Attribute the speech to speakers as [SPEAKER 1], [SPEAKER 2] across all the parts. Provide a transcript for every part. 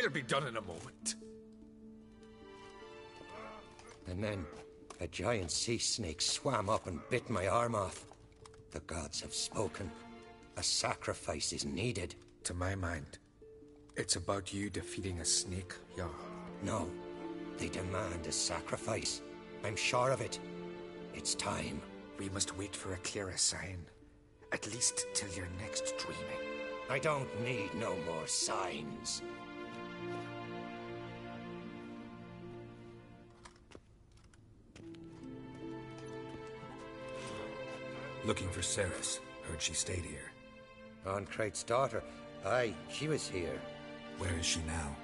[SPEAKER 1] It'll be done in a moment.
[SPEAKER 2] And then a giant sea snake swam up and bit my arm off. The gods have spoken. A sacrifice is needed.
[SPEAKER 1] To my mind, it's about you defeating a snake, Jarl.
[SPEAKER 2] No, they demand a sacrifice. I'm sure of it. It's time.
[SPEAKER 1] We must wait for a clearer sign. At least till your next dreaming.
[SPEAKER 2] I don't need no more signs.
[SPEAKER 3] Looking for Ceres. Heard she stayed here.
[SPEAKER 2] Crate's daughter. Aye, she was here.
[SPEAKER 3] Where is she now?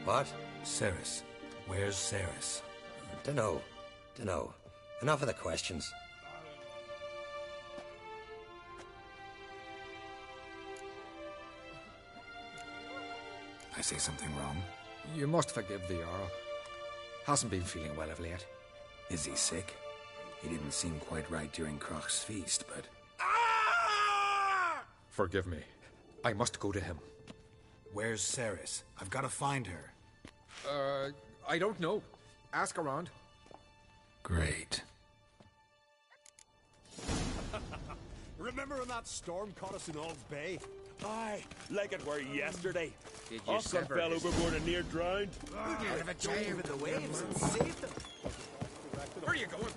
[SPEAKER 2] What?
[SPEAKER 3] Ceres. Where's Ceres?
[SPEAKER 2] Dunno. Enough of the questions.
[SPEAKER 3] I say something wrong?
[SPEAKER 1] You must forgive the Jarl. Hasn't been feeling well of late.
[SPEAKER 3] Is he sick? He didn't seem quite right during Crach's feast, but...
[SPEAKER 1] Forgive me. I must go to him.
[SPEAKER 3] Where's Ceres? I've got to find her.
[SPEAKER 1] I don't know. Ask around.
[SPEAKER 3] Great.
[SPEAKER 4] Remember when that storm caught us in Old Bay? Aye, like it were yesterday.
[SPEAKER 1] Did you
[SPEAKER 4] Some fell overboard and near drowned.
[SPEAKER 1] You'd have a
[SPEAKER 4] Dove in the waves and saved them.
[SPEAKER 1] Where are you going?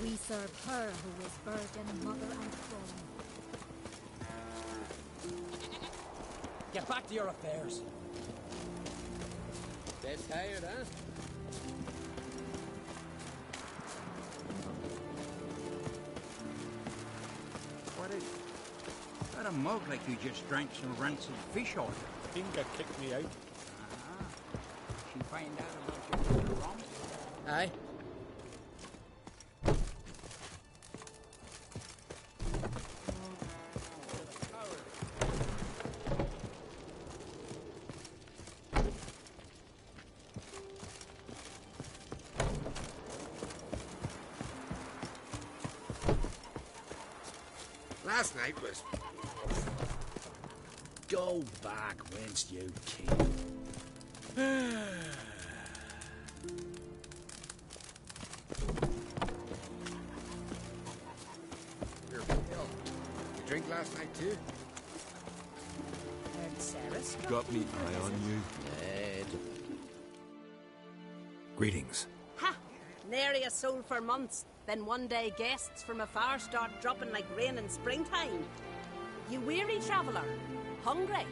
[SPEAKER 5] We serve her who is virgin, mother, and throne.
[SPEAKER 6] Get back to your affairs. Dead tired, huh?
[SPEAKER 7] What is it? Got a mug like you just drank some rancid fish oil.
[SPEAKER 4] Inga kicked me out.
[SPEAKER 7] She find out about your rum?
[SPEAKER 6] Aye.
[SPEAKER 1] Last night was...
[SPEAKER 6] Go back whence you came.
[SPEAKER 1] You're ill. You drink last night too?
[SPEAKER 5] And Ceres
[SPEAKER 4] Got me eye on you.
[SPEAKER 6] Dead.
[SPEAKER 3] Greetings.
[SPEAKER 8] Ha! Nary a soul for months. Then one day guests from afar start dropping like rain in springtime. You weary traveller? Hungry?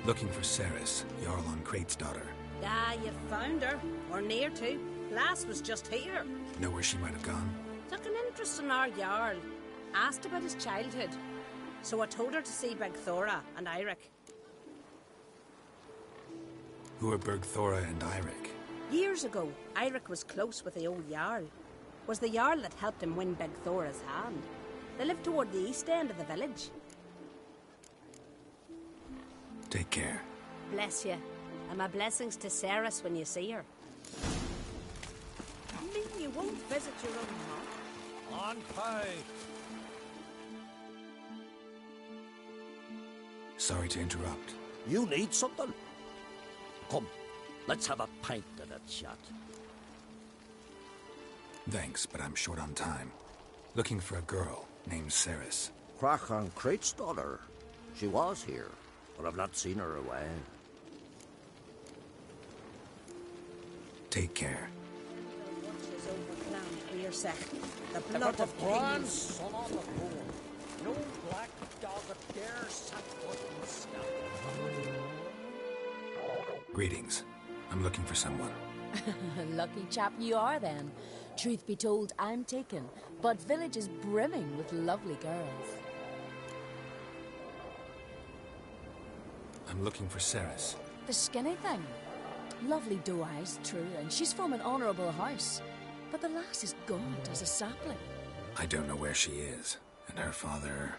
[SPEAKER 3] Looking for Ceres, Jarl on Crate's daughter.
[SPEAKER 8] Ah, you found her. Or near to. Lass was just here.
[SPEAKER 3] Know where she might have gone?
[SPEAKER 8] Took an interest in our Jarl. Asked about his childhood. So I told her to see Bergthora and Eirik.
[SPEAKER 3] Who are Bergthora and Eirik?
[SPEAKER 8] Years ago, Eirik was close with the old Jarl. Was the Jarl that helped him win Bergthora's hand. They lived toward the east end of the village.
[SPEAKER 3] Take care.
[SPEAKER 8] Bless you. And my blessings to Ceres when you see her. You mean you won't visit your own mom?
[SPEAKER 4] On pie.
[SPEAKER 3] Sorry to interrupt.
[SPEAKER 6] You need something? Come, let's have a pint and a chat.
[SPEAKER 3] Thanks, but I'm short on time. Looking for a girl named Ceres.
[SPEAKER 6] Crach and Crate's daughter. She was here, but I've not seen her a while.
[SPEAKER 3] Take care.
[SPEAKER 8] Watches over Clan Clearsec. The
[SPEAKER 6] If
[SPEAKER 8] blood
[SPEAKER 6] it's a
[SPEAKER 8] of
[SPEAKER 6] bronze
[SPEAKER 8] kings.
[SPEAKER 6] son on the board, no black dog that dare set foot in the snout.
[SPEAKER 3] Greetings. I'm looking for someone.
[SPEAKER 9] Lucky chap you are then. Truth be told, I'm taken, but village is brimming with lovely girls.
[SPEAKER 3] I'm looking for Ceres.
[SPEAKER 9] The skinny thing. Lovely doe eyes, true, and she's from an honourable house. But the lass is gaunt as a sapling.
[SPEAKER 3] I don't know where she is, and her father...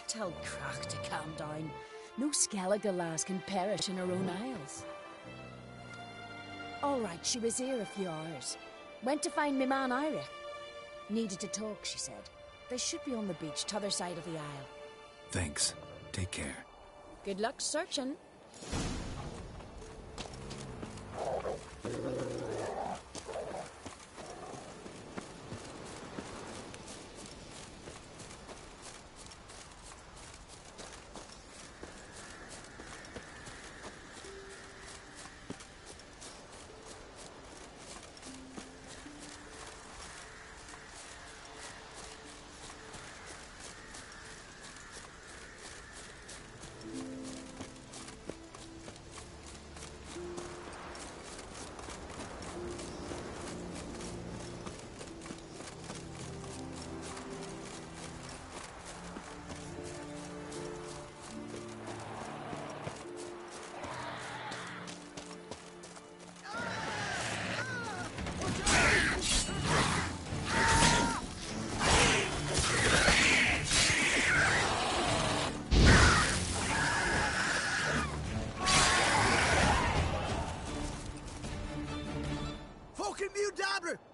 [SPEAKER 9] Tell Crach to calm down. No Skelliga lass can perish in her own isles. All right, she was here a few hours. Went to find me man Eirik. Needed to talk, she said. They should be on the beach, t'other side of the isle.
[SPEAKER 3] Thanks. Take Take care.
[SPEAKER 9] Good luck searching.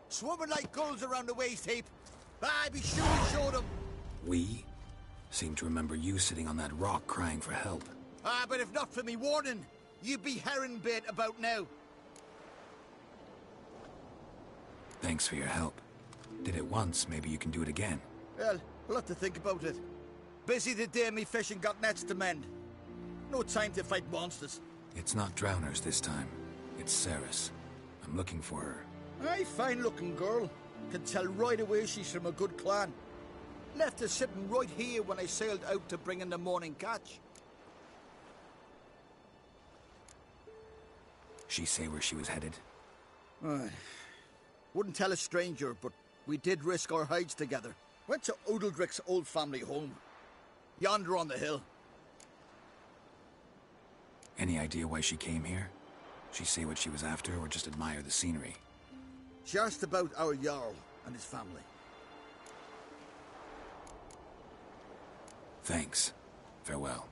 [SPEAKER 10] Swimming like gulls around the waist heap. I be sure we showed them.
[SPEAKER 3] We? Seem to remember you sitting on that rock crying for help.
[SPEAKER 10] But if not for me warning, you'd be herring bait about now.
[SPEAKER 3] Thanks for your help. Did it once, maybe you can do it again.
[SPEAKER 10] Well, we'll have to think about it. Busy the day me fishing got nets to mend. No time to fight monsters.
[SPEAKER 3] It's not drowners this time. It's Ceres. I'm looking for her.
[SPEAKER 10] Aye, fine-looking girl. Can tell right away she's from a good clan. Left her sitting right here when I sailed out to bring in the morning catch.
[SPEAKER 3] She say where she was headed?
[SPEAKER 10] Wouldn't tell a stranger, but we did risk our hides together. Went to Odeldrick's old family home. Yonder on the hill.
[SPEAKER 3] Any idea why she came here? She say what she was after, or just admire the scenery?
[SPEAKER 10] She asked about our Jarl and his family.
[SPEAKER 3] Thanks. Farewell.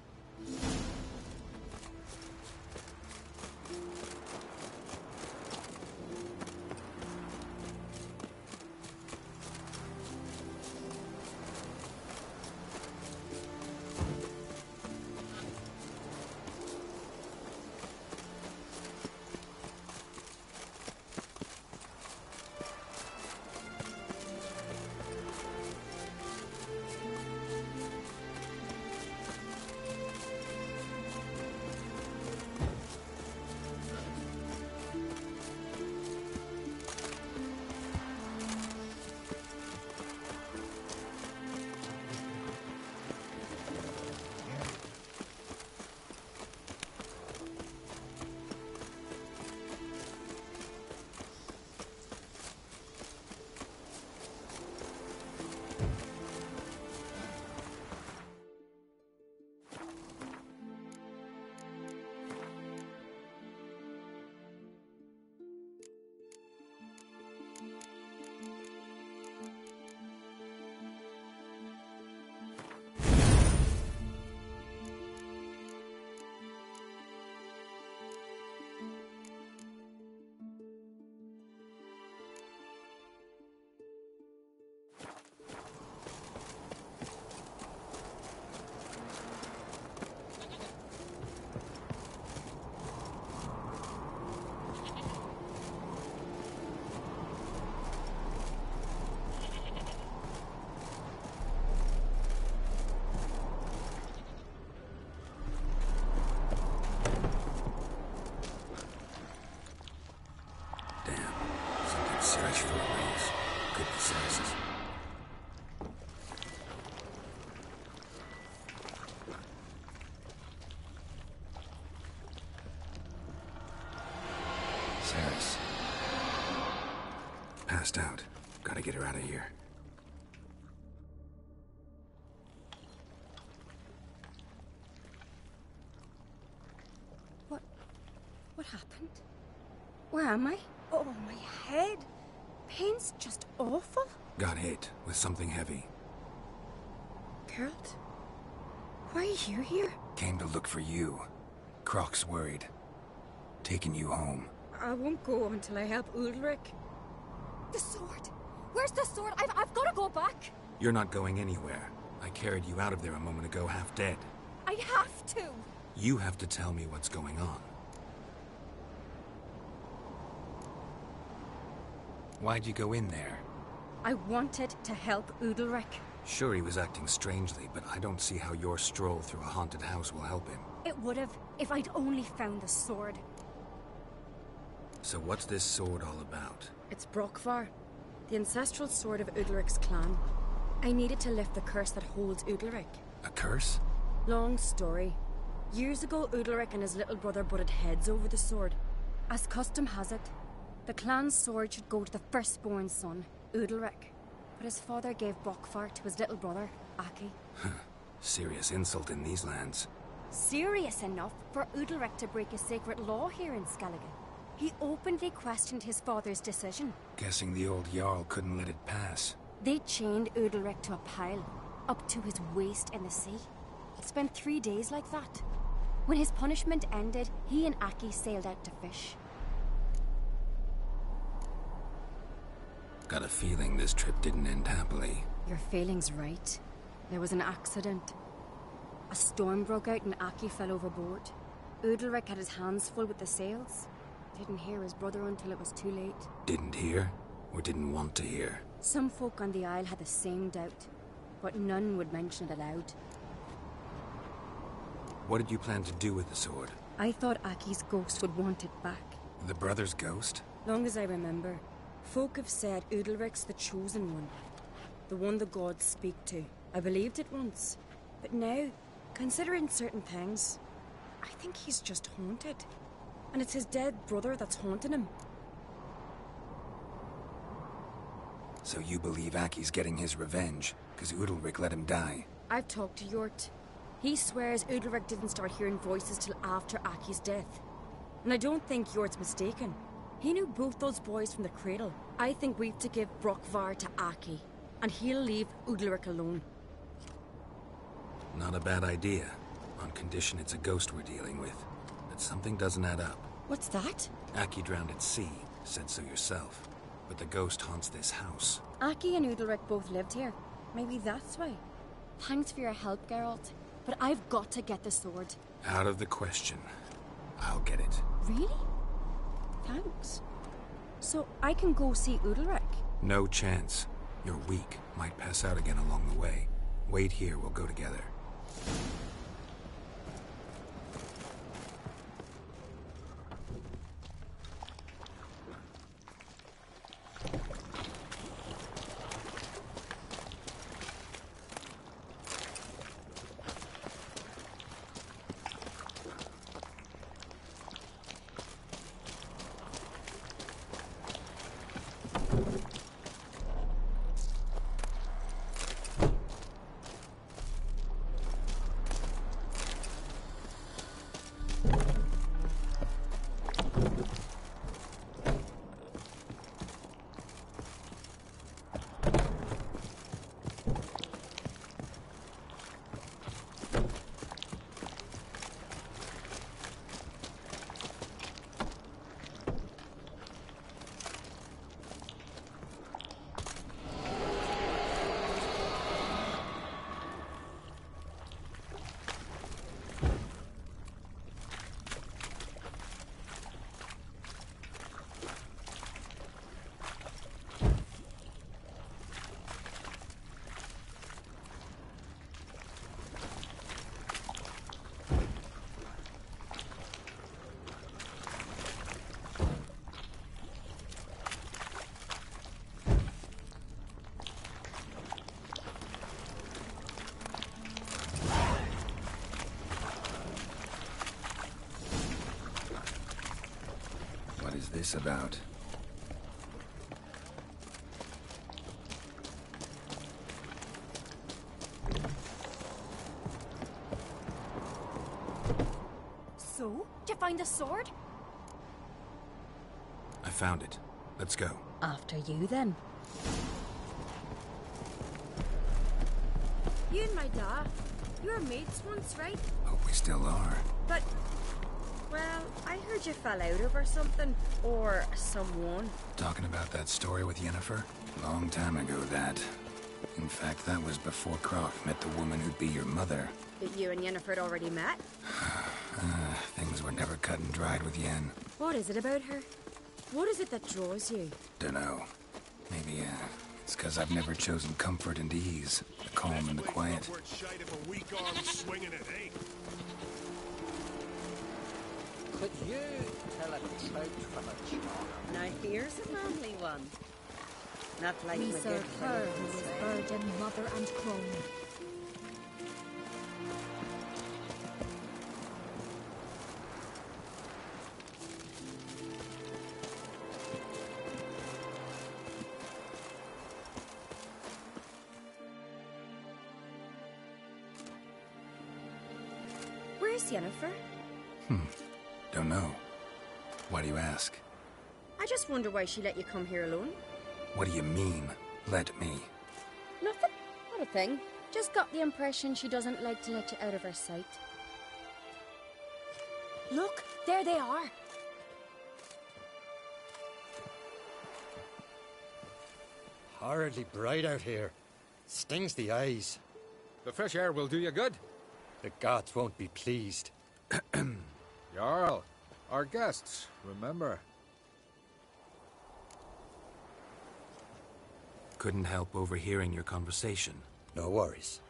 [SPEAKER 3] Search for a race. Could be Ceres's. Ceres. Passed out. Gotta get her out of here.
[SPEAKER 11] What happened? Where am I? Oh, my head. Pain's just awful.
[SPEAKER 3] Got hit with something heavy.
[SPEAKER 11] Geralt? Why are you here?
[SPEAKER 3] Came to look for you. Croc's worried. Taking you home.
[SPEAKER 11] I won't go until I help Ulrich.
[SPEAKER 5] The sword! Where's the sword? I've got to go back!
[SPEAKER 3] You're not going anywhere. I carried you out of there a moment ago, half dead.
[SPEAKER 5] I
[SPEAKER 11] I have to.
[SPEAKER 3] You have to tell me what's going on. Why'd you go in there?
[SPEAKER 11] I wanted to help Udalric.
[SPEAKER 3] Sure, he was acting strangely, but I don't see how your stroll through a haunted house will help him.
[SPEAKER 11] It would have if I'd only found the sword.
[SPEAKER 3] So what's this sword all about?
[SPEAKER 11] It's Brokvar, the ancestral sword of Udalric's clan. I needed to lift the curse that holds Udalric.
[SPEAKER 3] A curse?
[SPEAKER 11] Long story. Years ago, Udalric and his little brother butted heads over the sword. As custom has it, the clan's sword should go to the firstborn son, Udalric. But his father gave Brokvar to his little brother, Aki.
[SPEAKER 3] Serious insult in these lands.
[SPEAKER 11] Serious enough for Udalric to break a sacred law here in Skelliga. He openly questioned his father's decision.
[SPEAKER 3] Guessing the old Jarl couldn't let it pass.
[SPEAKER 11] They chained Udalric to a pile, up to his waist in the sea. It spent 3 days like that. When his punishment ended, he and Aki sailed out to fish.
[SPEAKER 3] Got a feeling this trip didn't end happily.
[SPEAKER 11] Your feeling's right. There was an accident. A storm broke out and Aki fell overboard. Udalric had his hands full with the sails. Didn't hear his brother until it was too late.
[SPEAKER 3] Didn't hear? Or didn't want to hear?
[SPEAKER 11] Some folk on the Isle had the same doubt, but none would mention it aloud.
[SPEAKER 3] What did you plan to do with the sword?
[SPEAKER 11] I thought Aki's ghost would want it back.
[SPEAKER 3] The brother's ghost?
[SPEAKER 11] Long as I remember, folk have said Udalric's the chosen one. The one the gods speak to. I believed it once. But now, considering certain things, I think he's just haunted. And it's his dead brother that's haunting him.
[SPEAKER 3] So you believe Aki's getting his revenge, because Udalric let him die?
[SPEAKER 11] I've talked to Yort. He swears Udalric didn't start hearing voices till after Aki's death. And I don't think Yort's mistaken. He knew both those boys from the cradle. I think we've to give Brokvar to Aki, and he'll leave Udalric alone.
[SPEAKER 3] Not a bad idea, on condition it's a ghost we're dealing with. But something doesn't add up.
[SPEAKER 11] What's that?
[SPEAKER 3] Aki drowned at sea, said so yourself. But the ghost haunts this house.
[SPEAKER 11] Aki and Udalric both lived here. Maybe that's why. Thanks for your help, Geralt. But I've got to get the sword.
[SPEAKER 3] Out of the question. I'll get it.
[SPEAKER 11] Really? Thanks. So I can go see Udalric?
[SPEAKER 3] No chance. You're weak. Might pass out again along the way. Wait here, we'll go together. What is this about?
[SPEAKER 11] So? Did you find the sword?
[SPEAKER 3] I found it. Let's go.
[SPEAKER 11] After you, then. You and my dad, you were mates once, right?
[SPEAKER 3] Hope we still are.
[SPEAKER 11] But, well, I heard you fell out over something. Or someone.
[SPEAKER 3] Talking about that story with Yennefer? Long time ago, that. In fact, that was before Croc met the woman who'd be your mother.
[SPEAKER 11] That you and Yennefer had already met?
[SPEAKER 3] Things were never cut and dried with Yen.
[SPEAKER 11] What is it about her? What is it that draws you?
[SPEAKER 3] Dunno. Maybe, it's because I've never chosen comfort and ease, the calm and the quiet.
[SPEAKER 6] Could you tell a trout from a charmer?
[SPEAKER 8] Now here's a manly one. Not like
[SPEAKER 5] We
[SPEAKER 8] my
[SPEAKER 5] serve
[SPEAKER 8] good
[SPEAKER 5] her
[SPEAKER 8] fellow
[SPEAKER 5] who is
[SPEAKER 8] say.
[SPEAKER 5] virgin, mother, and crone.
[SPEAKER 11] Where's Yennefer?
[SPEAKER 3] Don't know. Why do you ask?
[SPEAKER 11] I just wonder why she let you come here alone.
[SPEAKER 3] What do you mean, let me?
[SPEAKER 11] Nothing. Not a thing. Just got the impression she doesn't like to let you out of her sight. Look, there they are.
[SPEAKER 2] Horridly bright out here. Stings the eyes.
[SPEAKER 12] The fresh air will do you good.
[SPEAKER 2] The gods won't be pleased.
[SPEAKER 12] Jarl, our guests, remember.
[SPEAKER 3] Couldn't help overhearing your conversation.
[SPEAKER 2] No worries.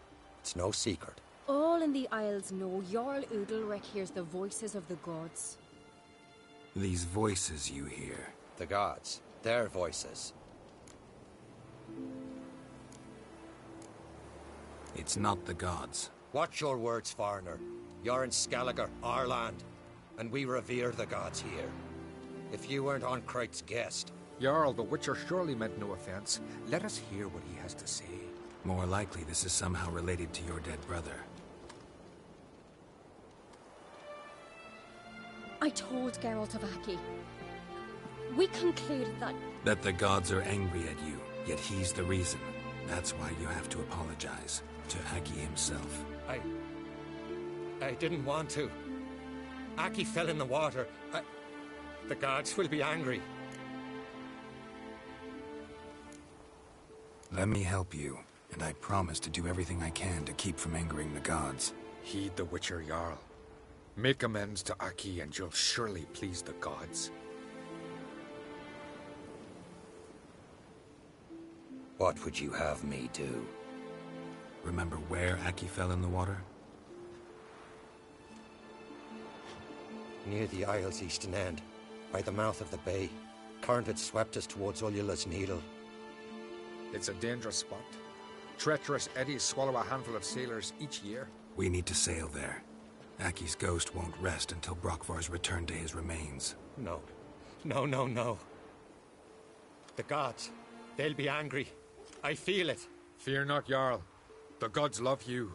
[SPEAKER 2] It's no secret.
[SPEAKER 11] All in the Isles know Jarl Udalric hears the voices of the gods.
[SPEAKER 3] These voices you hear.
[SPEAKER 2] The gods. Their voices.
[SPEAKER 3] It's not the gods.
[SPEAKER 2] Watch your words, foreigner. You're in Skelliga, our land, and we revere the gods here. If you weren't on Kright's guest...
[SPEAKER 12] Jarl, the Witcher surely meant no offense. Let us hear what he has to say.
[SPEAKER 3] More likely this is somehow related to your dead brother.
[SPEAKER 11] I told Geralt of Aki. We concluded that...
[SPEAKER 3] That the gods are angry at you, yet he's the reason. That's why you have to apologize. To Aki himself.
[SPEAKER 2] I didn't want to. Aki fell in the water. The gods will be angry.
[SPEAKER 3] Let me help you, and I promise to do everything I can to keep from angering the gods.
[SPEAKER 12] Heed the Witcher, Jarl. Make amends to Aki and you'll surely please the gods.
[SPEAKER 2] What would you have me do?
[SPEAKER 3] Remember where Aki fell in the water?
[SPEAKER 2] Near the Isle's eastern end, by the mouth of the bay. Current had swept us towards Ullula's Needle.
[SPEAKER 12] It's a dangerous spot. Treacherous eddies swallow a handful of sailors each year.
[SPEAKER 3] We need to sail there. Aki's ghost won't rest until Brokvar's returned to his remains.
[SPEAKER 2] No. No. The gods, they'll be angry. I feel it.
[SPEAKER 12] Fear not, Jarl. The gods love you,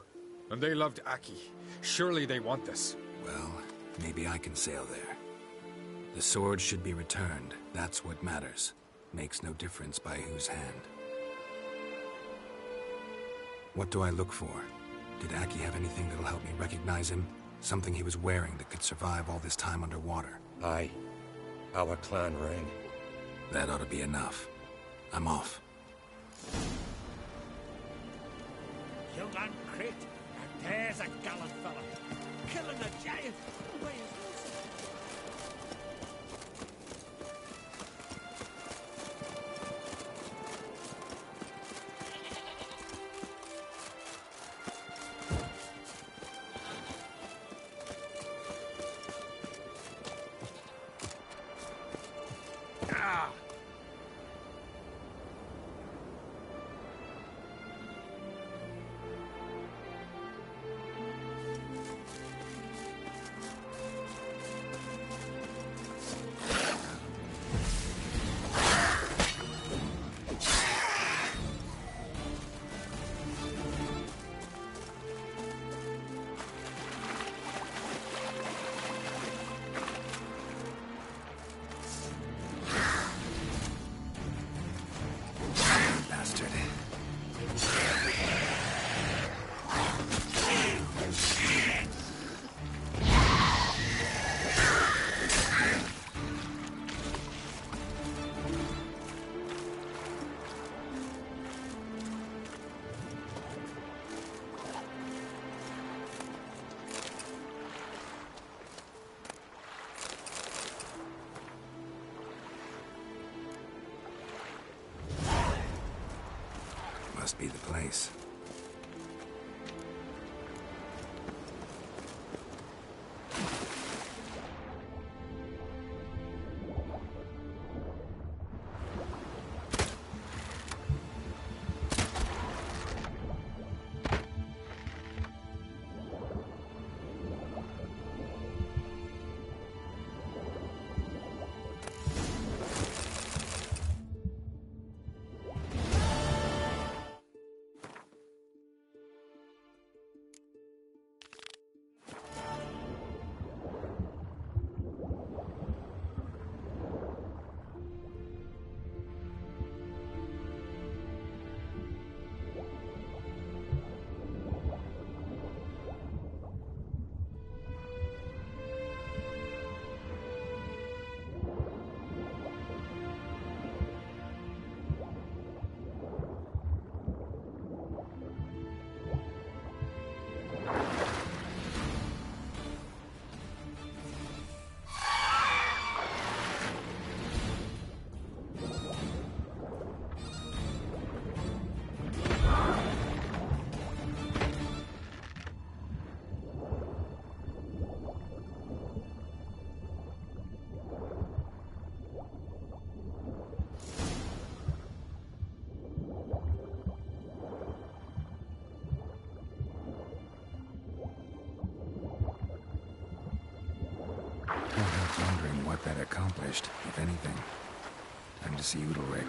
[SPEAKER 12] and they loved Aki. Surely they want this.
[SPEAKER 3] Well, maybe I can sail there. The sword should be returned. That's what matters. Makes no difference by whose hand. What do I look for? Did Aki have anything that'll help me recognize him? Something he was wearing that could survive all this time underwater?
[SPEAKER 2] Aye. Our clan ring.
[SPEAKER 3] That ought to be enough. I'm off.
[SPEAKER 6] Young and Crate, there's a gallant fella. Killing a giant. Why is this?
[SPEAKER 3] be the place. Wondering what that accomplished, if anything. Time to see Udalric.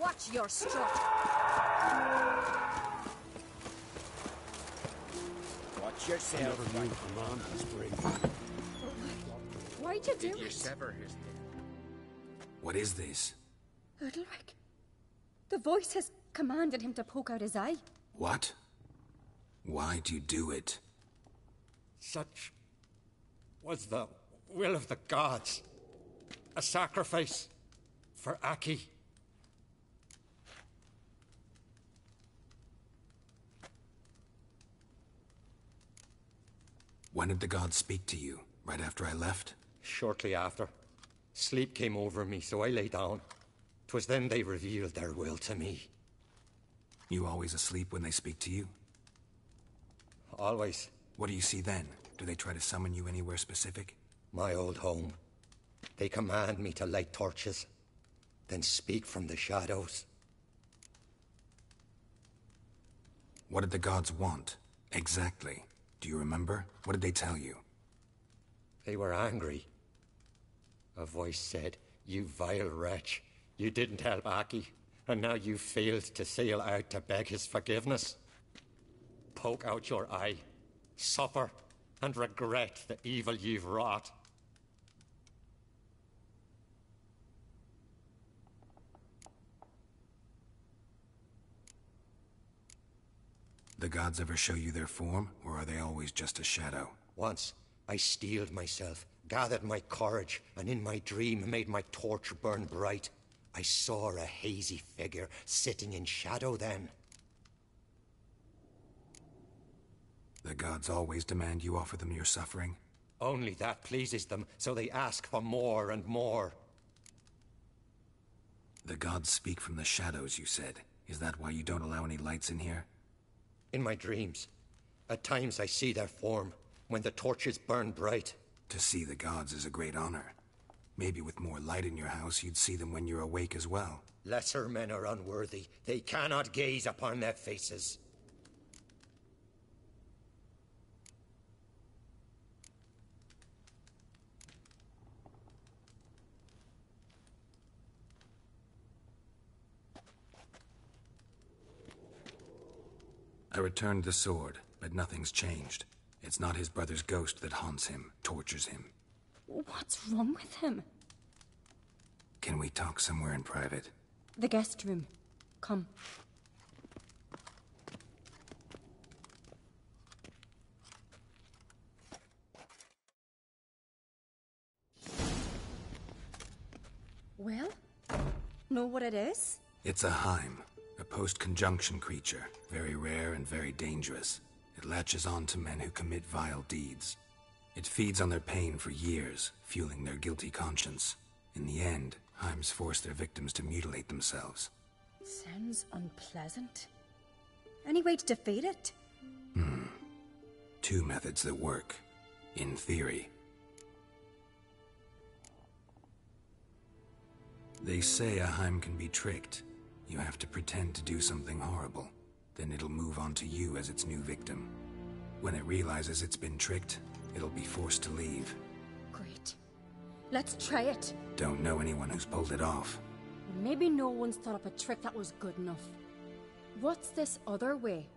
[SPEAKER 5] Watch your strut.
[SPEAKER 6] Watch yourself, my commander's brave.
[SPEAKER 5] Why'd you do
[SPEAKER 12] Did you
[SPEAKER 5] it?
[SPEAKER 12] sever his neck?
[SPEAKER 3] What is this?
[SPEAKER 11] Udalric. The voice has commanded him to poke out his eye.
[SPEAKER 3] What? Why'd you do it?
[SPEAKER 2] Such was the will of the gods. A sacrifice for Aki.
[SPEAKER 3] When did the gods speak to you? Right after I left?
[SPEAKER 2] Shortly after. Sleep came over me, so I lay down. 'Twas then they revealed their will to me.
[SPEAKER 3] You always asleep when they speak to you?
[SPEAKER 2] Always.
[SPEAKER 3] What do you see then? Do they try to summon you anywhere specific?
[SPEAKER 2] My old home. They command me to light torches, then speak from the shadows.
[SPEAKER 3] What did the gods want? Exactly. Do you remember? What did they tell you?
[SPEAKER 2] They were angry. A voice said, "You vile wretch, you didn't help Aki, and now you failed to sail out to beg his forgiveness. Poke out your eye, suffer, and regret the evil you've wrought."
[SPEAKER 3] The gods ever show you their form, or are they always just a shadow?
[SPEAKER 2] Once, I steeled myself, gathered my courage, and in my dream made my torch burn bright. I saw a hazy figure sitting in shadow then.
[SPEAKER 3] The gods always demand you offer them your suffering?
[SPEAKER 2] Only that pleases them, so they ask for more and more.
[SPEAKER 3] The gods speak from the shadows, you said. Is that why you don't allow any lights in here?
[SPEAKER 2] In my dreams, at times I see their form, when the torches burn bright.
[SPEAKER 3] To see the gods is a great honor. Maybe with more light in your house, you'd see them when you're awake as well.
[SPEAKER 2] Lesser men are unworthy. They cannot gaze upon their faces.
[SPEAKER 3] I returned the sword, but nothing's changed. It's not his brother's ghost that haunts him, tortures him.
[SPEAKER 11] What's wrong with him?
[SPEAKER 3] Can we talk somewhere in private?
[SPEAKER 11] The guest room. Come. Well? Know what it is?
[SPEAKER 3] It's a Heim, a post-conjunction creature, very rare and very dangerous. It latches on to men who commit vile deeds. It feeds on their pain for years, fueling their guilty conscience. In the end, Heims force their victims to mutilate themselves.
[SPEAKER 11] Sounds unpleasant. Any way to defeat it?
[SPEAKER 3] Two methods that work, in theory. They say a Heim can be tricked. You have to pretend to do something horrible. Then it'll move on to you as its new victim. When it realizes it's been tricked, it'll be forced to leave.
[SPEAKER 11] Great. Let's try it.
[SPEAKER 3] Don't know anyone who's pulled it off.
[SPEAKER 11] Maybe no one's thought up a trick that was good enough. What's this other way?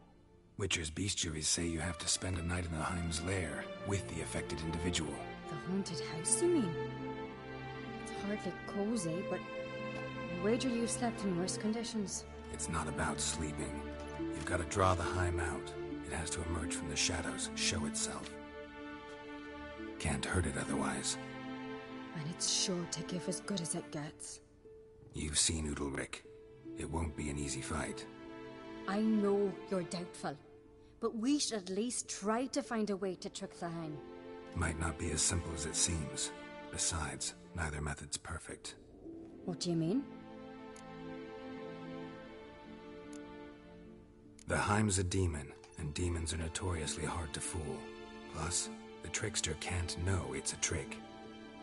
[SPEAKER 3] Witcher's bestiaries say you have to spend a night in the Heim's lair with the affected individual.
[SPEAKER 11] The haunted house, you mean? It's hardly cozy, but I wager you've slept in worse conditions.
[SPEAKER 3] It's not about sleeping. You've got to draw the Heim out. It has to emerge from the shadows, show itself. Can't hurt it otherwise.
[SPEAKER 11] And it's sure to give as good as it gets.
[SPEAKER 3] You've seen Udalric. It won't be an easy fight.
[SPEAKER 11] I know you're doubtful, but we should at least try to find a way to trick the Heim.
[SPEAKER 3] Might not be as simple as it seems. Besides, neither method's perfect.
[SPEAKER 11] What do you mean?
[SPEAKER 3] The Heim's a demon, and demons are notoriously hard to fool. Plus, the trickster can't know it's a trick.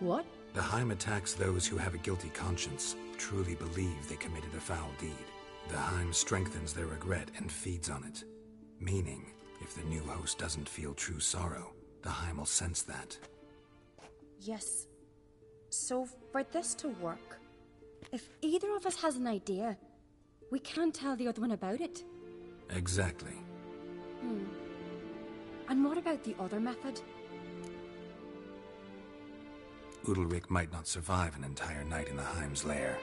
[SPEAKER 11] What?
[SPEAKER 3] The Heim attacks those who have a guilty conscience, truly believe they committed a foul deed. The Heim strengthens their regret and feeds on it. Meaning, if the new host doesn't feel true sorrow, the Heim will sense that.
[SPEAKER 11] Yes. So, for this to work, if either of us has an idea, we can't tell the other one about it.
[SPEAKER 3] Exactly.
[SPEAKER 11] And what about the other method?
[SPEAKER 3] Udalric might not survive an entire night in the Heim's lair.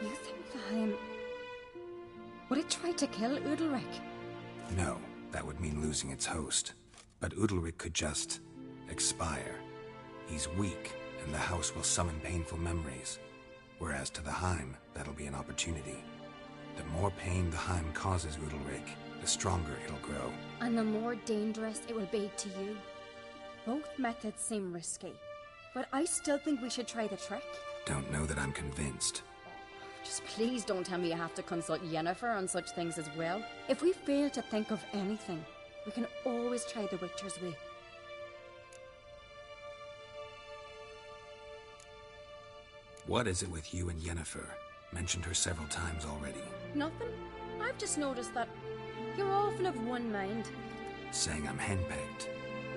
[SPEAKER 11] You think the Heim... would it try to kill Udalric?
[SPEAKER 3] No, that would mean losing its host. But Udalric could just... expire. He's weak, and the house will summon painful memories. Whereas to the Heim, that'll be an opportunity. The more pain the Heim causes Udalric, the stronger it'll grow.
[SPEAKER 11] And the more dangerous it will be to you. Both methods seem risky, but I still think we should try the trick.
[SPEAKER 3] Don't know that I'm convinced.
[SPEAKER 11] Just please don't tell me you have to consult Yennefer on such things as well. If we fail to think of anything, we can always try the Witcher's way.
[SPEAKER 3] What is it with you and Yennefer? Mentioned her several times already.
[SPEAKER 11] Nothing. I've just noticed that you're often of one mind.
[SPEAKER 3] Saying I'm henpecked.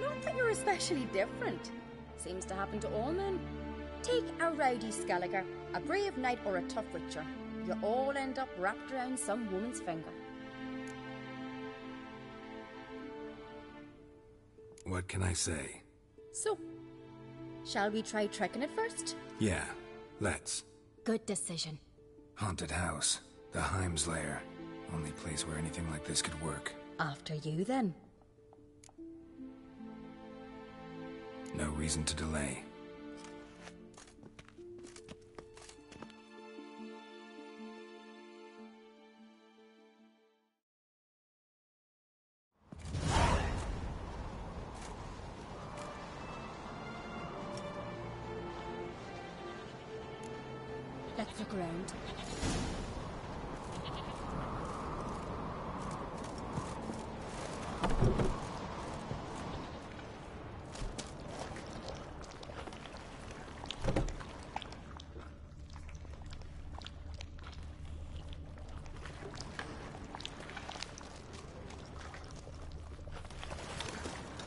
[SPEAKER 11] Not that you're especially different. Seems to happen to all men. Take a rowdy Skelliga, a brave knight or a tough witcher. You all end up wrapped around some woman's finger.
[SPEAKER 3] What can I say?
[SPEAKER 11] So, shall we try tricking it first?
[SPEAKER 3] Yeah, let's.
[SPEAKER 11] Good decision.
[SPEAKER 3] Haunted house. The Heim's lair. Only place where anything like this could work.
[SPEAKER 11] After you, then.
[SPEAKER 3] No reason to delay.
[SPEAKER 11] Let's look around.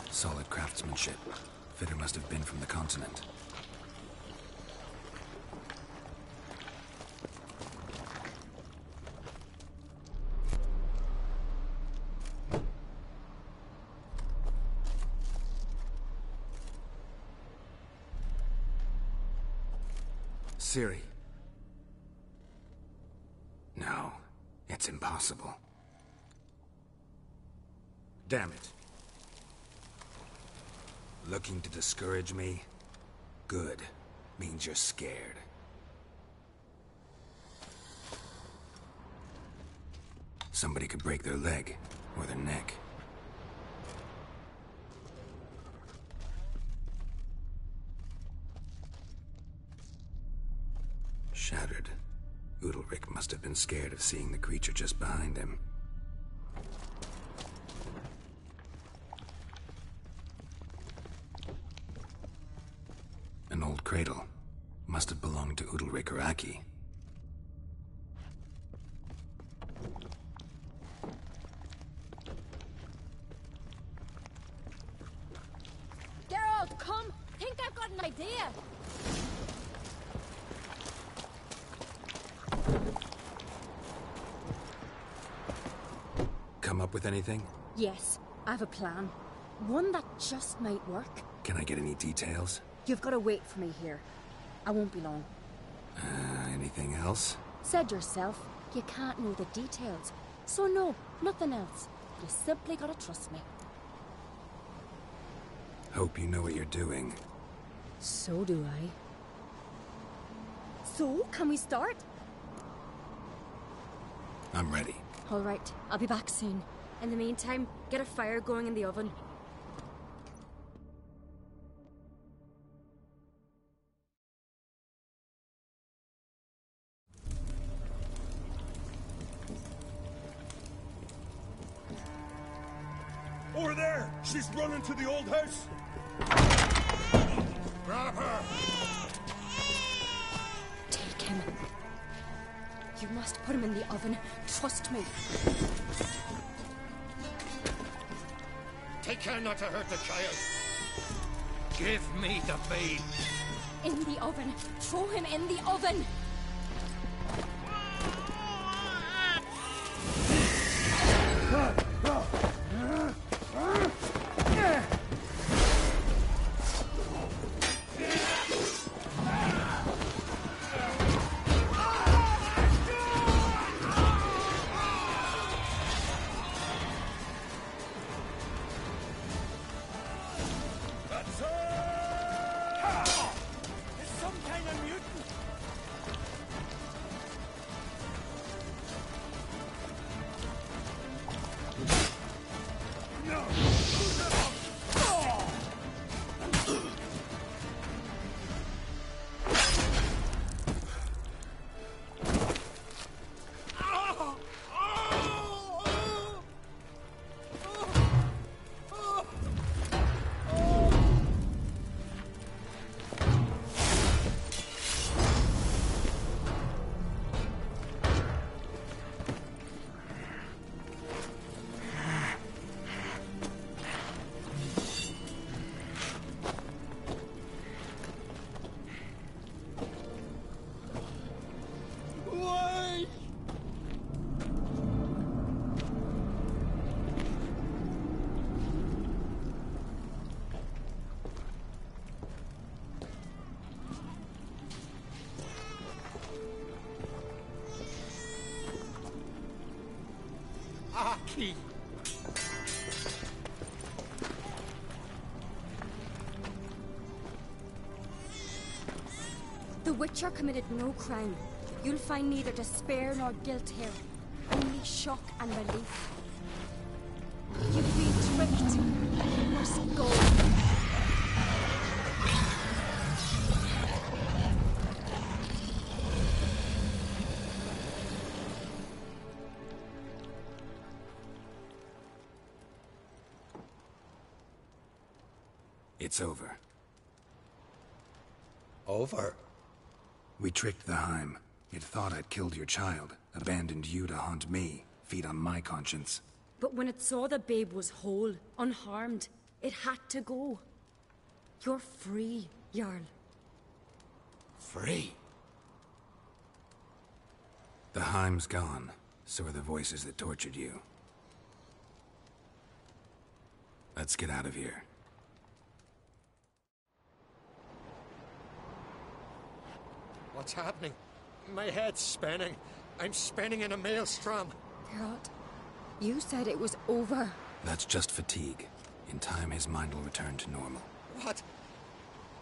[SPEAKER 3] Solid craftsmanship. Fitter must have been from the continent. Ciri. No, it's impossible. Damn it. Looking to discourage me? Good. Means you're scared. Somebody could break their leg, or their neck. Shattered. Udalric must have been scared of seeing the creature just behind him. An old cradle. Must have belonged to Udalric or Aki.
[SPEAKER 9] Geralt, come! Think I've got an idea!
[SPEAKER 3] Come up with anything?
[SPEAKER 11] Yes, I have a plan. One that just might work.
[SPEAKER 3] Can I get any details?
[SPEAKER 11] You've got to wait for me here. I won't be long.
[SPEAKER 3] Anything else?
[SPEAKER 11] Said yourself, you can't know the details. So no, nothing else. You simply gotta trust me.
[SPEAKER 3] Hope you know what you're doing.
[SPEAKER 11] So do I. So, can we start?
[SPEAKER 3] I'm ready.
[SPEAKER 11] All right, I'll be back soon. In the meantime, get a fire going in the oven.
[SPEAKER 4] Over there! She's running to the old house! Grab her!
[SPEAKER 11] Take him. You must put him in the oven. Trust me.
[SPEAKER 2] Take care not to hurt the child. Give me the babe.
[SPEAKER 11] In the oven. Throw him in the oven.
[SPEAKER 2] Aki!
[SPEAKER 11] The Witcher committed no crime. You'll find neither despair nor guilt here. Only shock and relief. You've been tricked. You must go.
[SPEAKER 3] It's over.
[SPEAKER 2] Over?
[SPEAKER 3] We tricked the Heim. It thought I'd killed your child, abandoned you to haunt me, feed on my conscience.
[SPEAKER 11] But when it saw the babe was whole, unharmed, it had to go. You're free, Jarl.
[SPEAKER 2] Free?
[SPEAKER 3] The Heim's gone, so are the voices that tortured you. Let's get out of here.
[SPEAKER 2] What's happening? My head's spinning. I'm spinning in a maelstrom.
[SPEAKER 11] Geralt, you said it was over.
[SPEAKER 3] That's just fatigue. In time, his mind will return to normal.
[SPEAKER 2] What?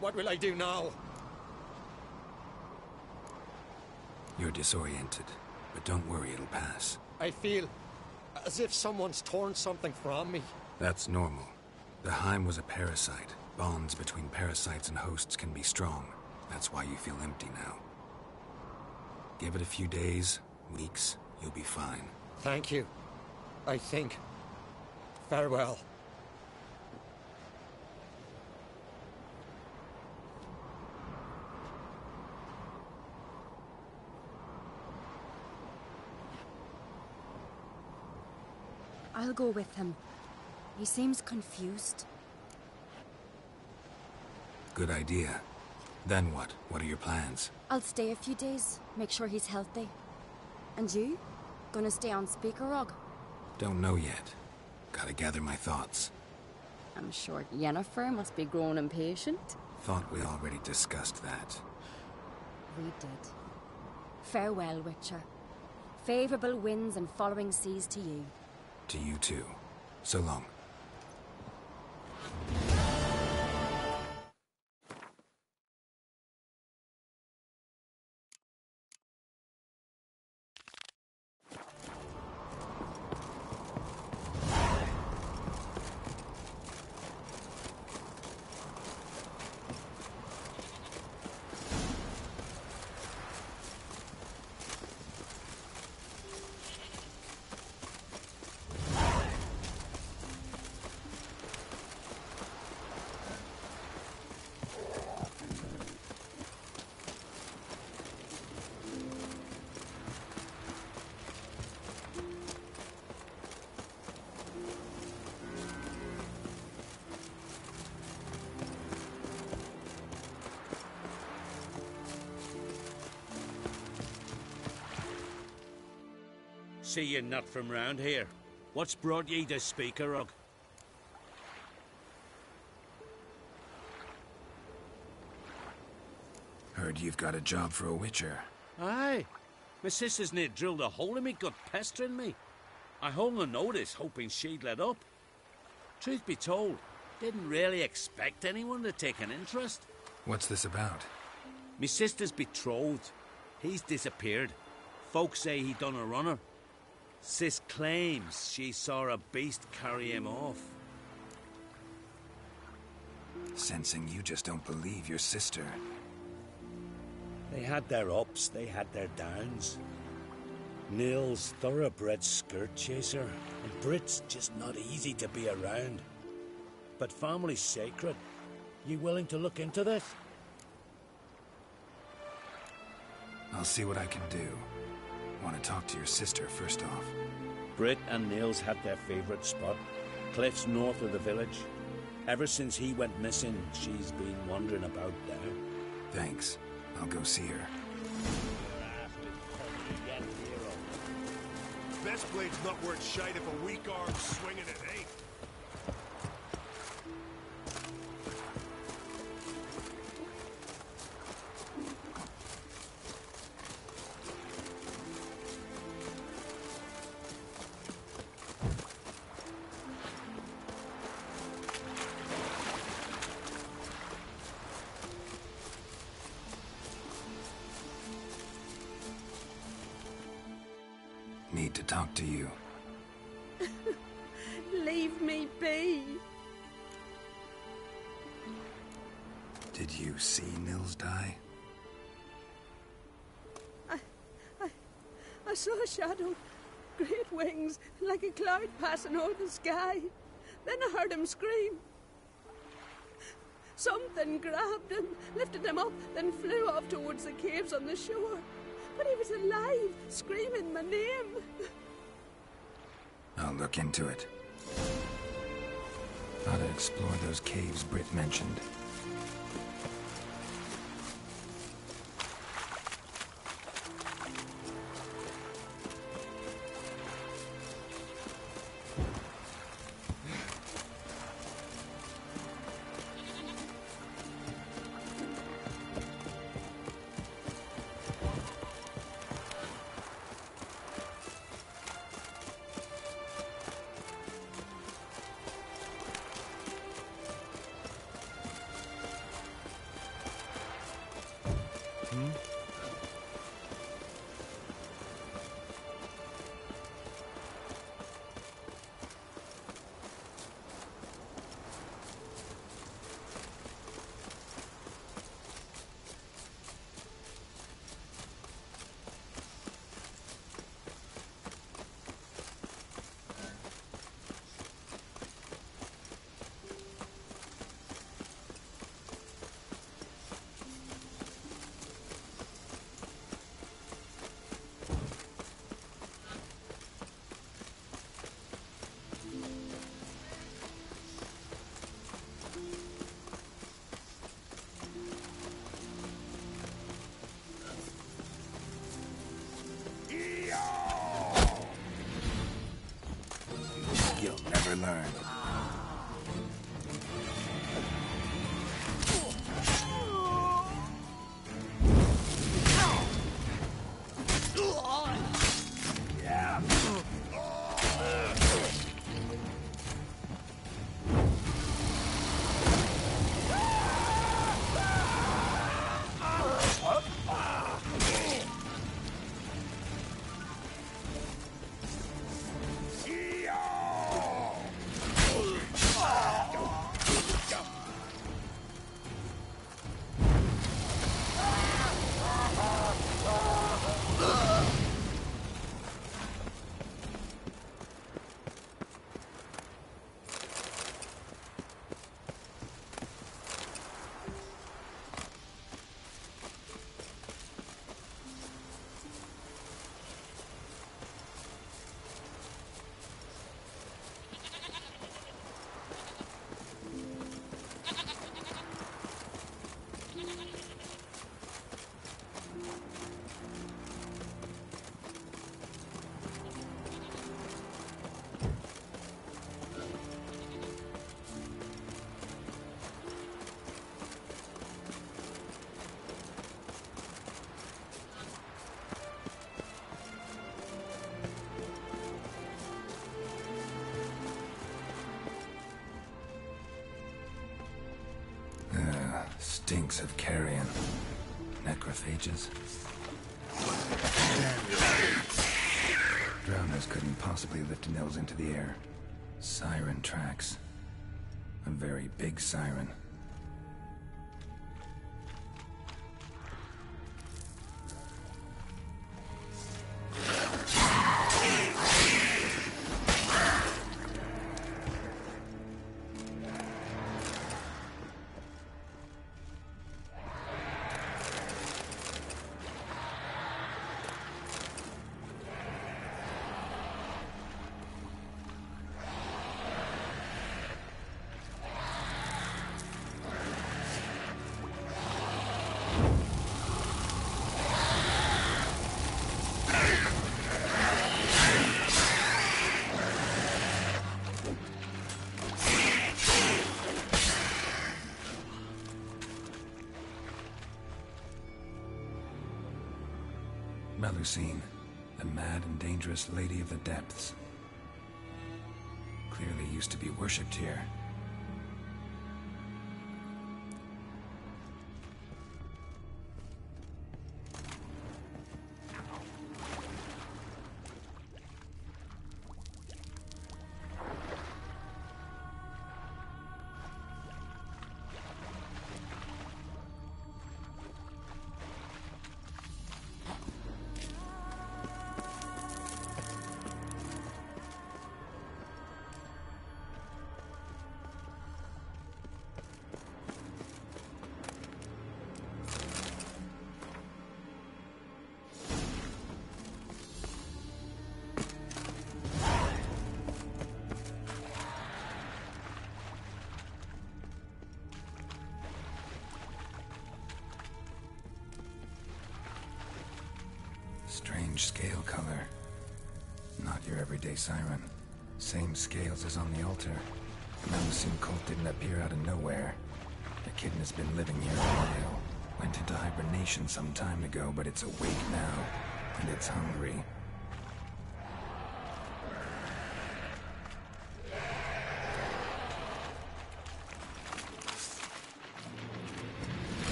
[SPEAKER 2] What will I do now?
[SPEAKER 3] You're disoriented, but don't worry, it'll pass.
[SPEAKER 2] I feel as if someone's torn something from me.
[SPEAKER 3] That's normal. The Heim was a parasite. Bonds between parasites and hosts can be strong. That's why you feel empty now. Give it a few days, weeks, you'll be fine.
[SPEAKER 2] Thank you. I think. Farewell.
[SPEAKER 11] I'll go with him. He seems confused.
[SPEAKER 3] Good idea. Then what? What are your plans?
[SPEAKER 11] I'll stay a few days, make sure he's healthy. And you? Gonna stay on Speaker Rog?
[SPEAKER 3] Don't know yet. Gotta gather my thoughts.
[SPEAKER 11] I'm sure Yennefer must be growing impatient.
[SPEAKER 3] Thought we already discussed that.
[SPEAKER 11] We did. Farewell, Witcher. Favourable winds and following seas to you.
[SPEAKER 3] To you too. So long.
[SPEAKER 6] See you're not from round here. What's brought ye to Speaker Rug?
[SPEAKER 3] Heard you've got a job for a witcher.
[SPEAKER 6] Aye. My sister's near drilled a hole in me gut, pestering me. I hung a notice, hoping she'd let up. Truth be told, didn't really expect anyone to take an interest.
[SPEAKER 3] What's this about?
[SPEAKER 6] Me sister's betrothed. He's disappeared. Folks say he done a runner. Sis claims she saw a beast carry him off.
[SPEAKER 3] Sensing you just don't believe your sister.
[SPEAKER 6] They had their ups, they had their downs. Nils, thoroughbred skirt chaser, and Brit's just not easy to be around. But family's sacred. You willing to look into this?
[SPEAKER 3] I'll see what I can do. Want to talk to your sister first off.
[SPEAKER 6] Brit and Nils had their favourite spot, cliffs north of the village. Ever since he went missing, she's been wandering about there.
[SPEAKER 3] Thanks. I'll go see her.
[SPEAKER 4] Best blade's not worth shite if a weak arm's swinging it, eh?
[SPEAKER 3] Need to talk to you.
[SPEAKER 8] Leave me be.
[SPEAKER 3] Did you see Nils die?
[SPEAKER 8] I saw a shadow, great wings, like a cloud passing over the sky. Then I heard him scream. Something grabbed him, lifted him up, then flew off towards the caves on the shore. But he was alive, screaming my name.
[SPEAKER 3] I'll look into it. Gotta explore those caves Britt mentioned. Never learn. Stinks of carrion. Necrophages. Drowners couldn't possibly lift Nils into the air. Siren tracks. A very big siren. Melusine, the mad and dangerous Lady of the Depths. Clearly used to be worshipped here. Strange scale color. Not your everyday siren. Same scales as on the altar. The Melusine cult didn't appear out of nowhere. The kitten has been living here a while. Went into hibernation some time ago, but it's awake now. And it's hungry.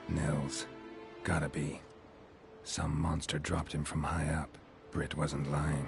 [SPEAKER 3] Nils. Gotta be. Some monster dropped him from high up. Britt wasn't lying.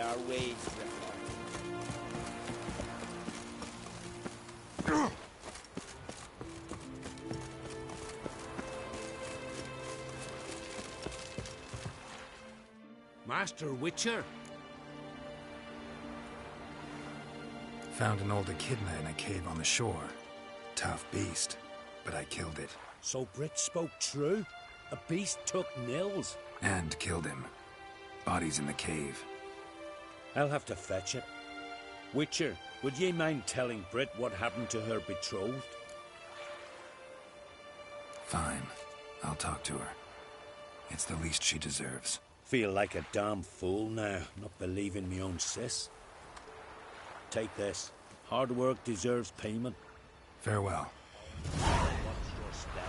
[SPEAKER 13] our ways,
[SPEAKER 6] Master Witcher?
[SPEAKER 3] Found an old echidna in a cave on the shore. Tough beast, but I killed it.
[SPEAKER 6] So Brit spoke true? A beast took Nils?
[SPEAKER 3] And killed him. Body's in the cave.
[SPEAKER 6] I'll have to fetch it. Witcher, would ye mind telling Brit what happened to her betrothed?
[SPEAKER 3] Fine. I'll talk to her. It's the least she deserves.
[SPEAKER 6] Feel like a damn fool now, not believing me own sis. Take this. Hard work deserves payment.
[SPEAKER 3] Farewell.
[SPEAKER 6] Watch your step.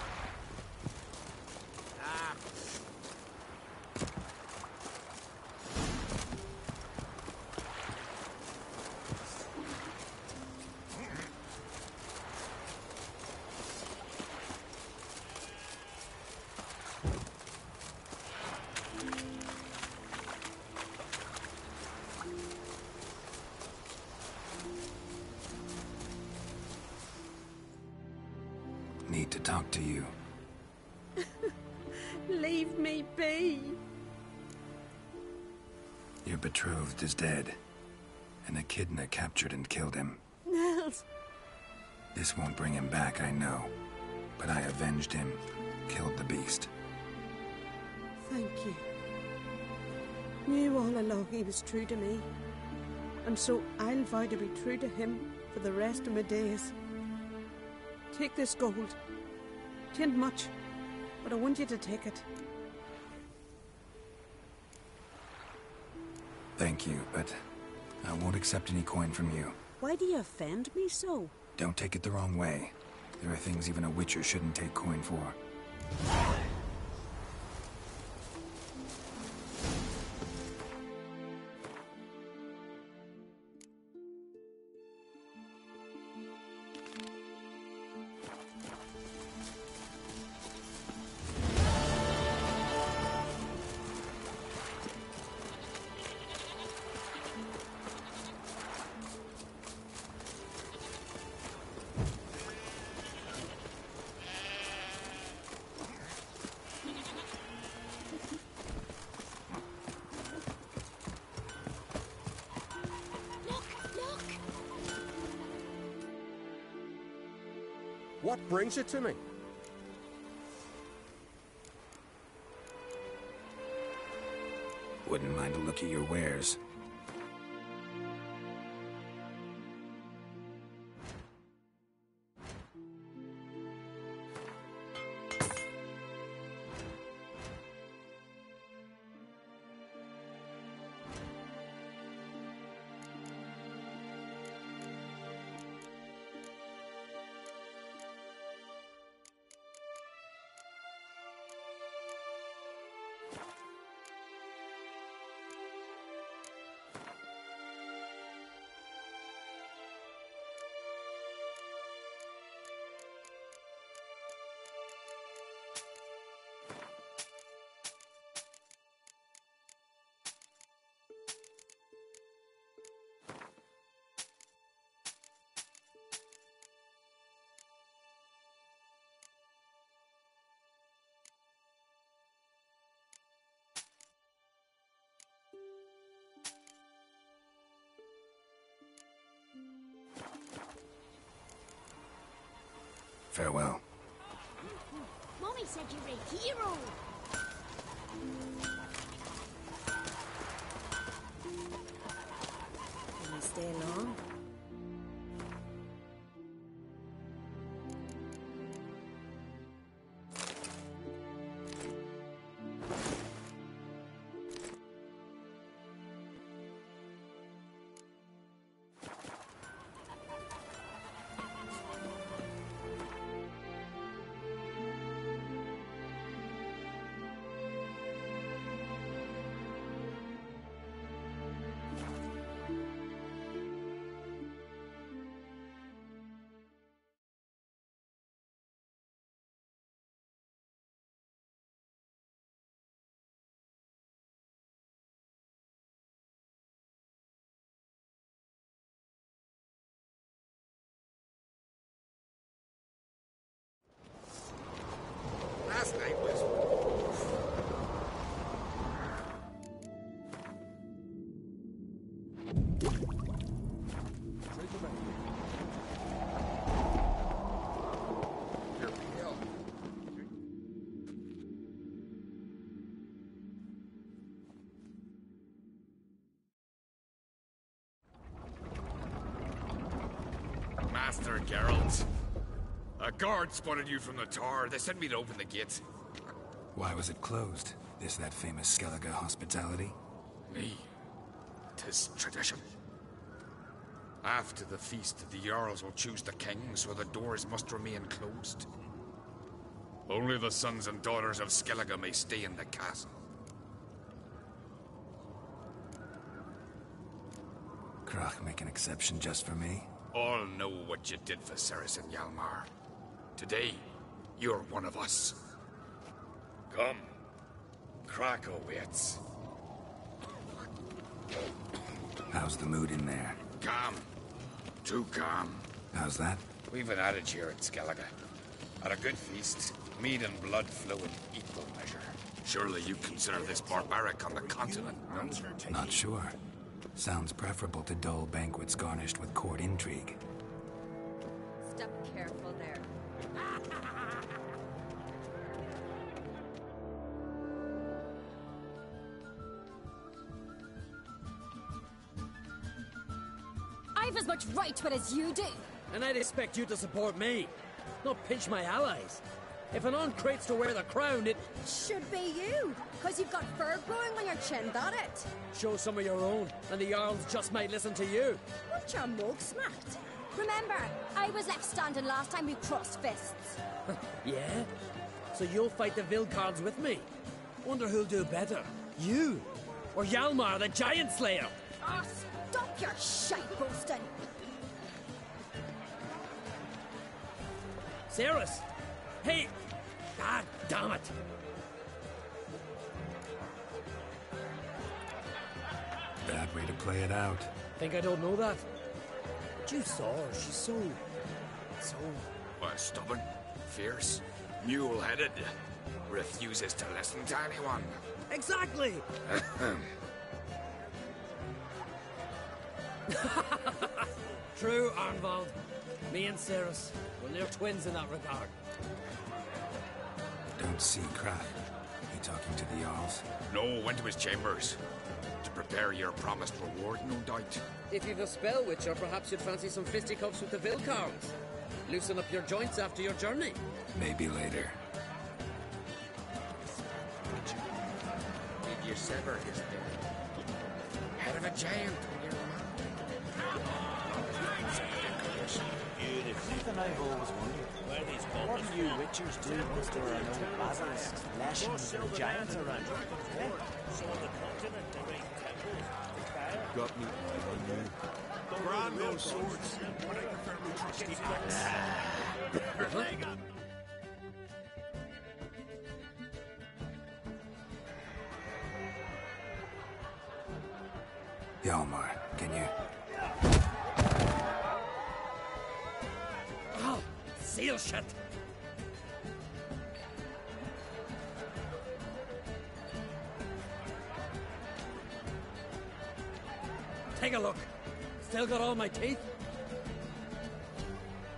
[SPEAKER 3] Need to talk to you.
[SPEAKER 8] Leave me be.
[SPEAKER 3] Your betrothed is dead. An echidna captured and killed him.
[SPEAKER 8] Nils.
[SPEAKER 3] This won't bring him back, I know. But I avenged him, killed the beast.
[SPEAKER 8] Thank you. Knew all along he was true to me. And so I'll vow to be true to him for the rest of my days. Take this gold. 'Tain't much, but I want you to take it.
[SPEAKER 3] Thank you, but I won't accept any coin from you.
[SPEAKER 8] Why do you offend me so?
[SPEAKER 3] Don't take it the wrong way. There are things even a witcher shouldn't take coin for.
[SPEAKER 14] What brings you to me?
[SPEAKER 3] Wouldn't mind a look at your wares. Farewell.
[SPEAKER 5] Mommy said you were a hero.
[SPEAKER 11] Can I stay long?
[SPEAKER 12] Master Geralt. A guard spotted you from the tower. They sent me to open the gate.
[SPEAKER 3] Why was it closed? Is that famous Skelliga hospitality?
[SPEAKER 12] Me. 'Tis tradition. After the feast, the Jarls will choose the king, so the doors must remain closed. Only the sons and daughters of Skelliga may stay in the castle.
[SPEAKER 3] Krach make an exception just for me?
[SPEAKER 12] All know what you did for Ceres and Hjalmar. Today, you're one of us. Come. Krach awaits.
[SPEAKER 3] How's the mood in there?
[SPEAKER 12] Calm. Too calm.
[SPEAKER 3] How's that?
[SPEAKER 12] We've an adage here at Skelliga. At a good feast, mead and blood flow in equal measure. Surely you consider this barbaric on the continent, no?
[SPEAKER 3] Not sure. Sounds preferable to dull banquets garnished with court intrigue.
[SPEAKER 11] Step careful there.
[SPEAKER 9] I've as much right to it as you do.
[SPEAKER 13] And I'd expect you to support me, not pinch my allies. If an uncrate's to wear the crown, it
[SPEAKER 11] should be you, because you've got fur growing on your chin, that it?
[SPEAKER 13] Show some of your own, and the Jarls just might listen to you.
[SPEAKER 11] Want your mug smacked?
[SPEAKER 9] Remember, I was left standing last time we crossed fists.
[SPEAKER 13] Yeah? So you'll fight the Vilcards with me? Wonder who'll do better, you or Hjalmar the Giant Slayer?
[SPEAKER 11] Oh, stop your shite boasting!
[SPEAKER 13] Ceres! Hey! God damn it!
[SPEAKER 3] Bad way to play it out.
[SPEAKER 13] Think I don't know that? But you saw her. She's so...
[SPEAKER 12] Stubborn, fierce, mule-headed. Refuses to listen to anyone.
[SPEAKER 13] Exactly! True, Arnvald. Me and Ceres, well, they're twins in that regard.
[SPEAKER 3] Don't see Krach. He talking to the Jarls?
[SPEAKER 12] No, went to his chambers. To prepare your promised reward, no doubt.
[SPEAKER 13] If you've a spell witcher, perhaps you'd fancy some fisticuffs with the Vilcards. Loosen up your joints after your journey.
[SPEAKER 3] Maybe later.
[SPEAKER 12] Did you sever his head? Head of a giant on your
[SPEAKER 15] Something I've always wondered. What do you witchers do once there are no basilisks, lashings, or giants around?
[SPEAKER 4] Got me on you. Brand no swords, but I prefer my trusty axe.
[SPEAKER 3] Hjalmar, can you...
[SPEAKER 13] Oh, seal shut! Take a look. Still got all my teeth?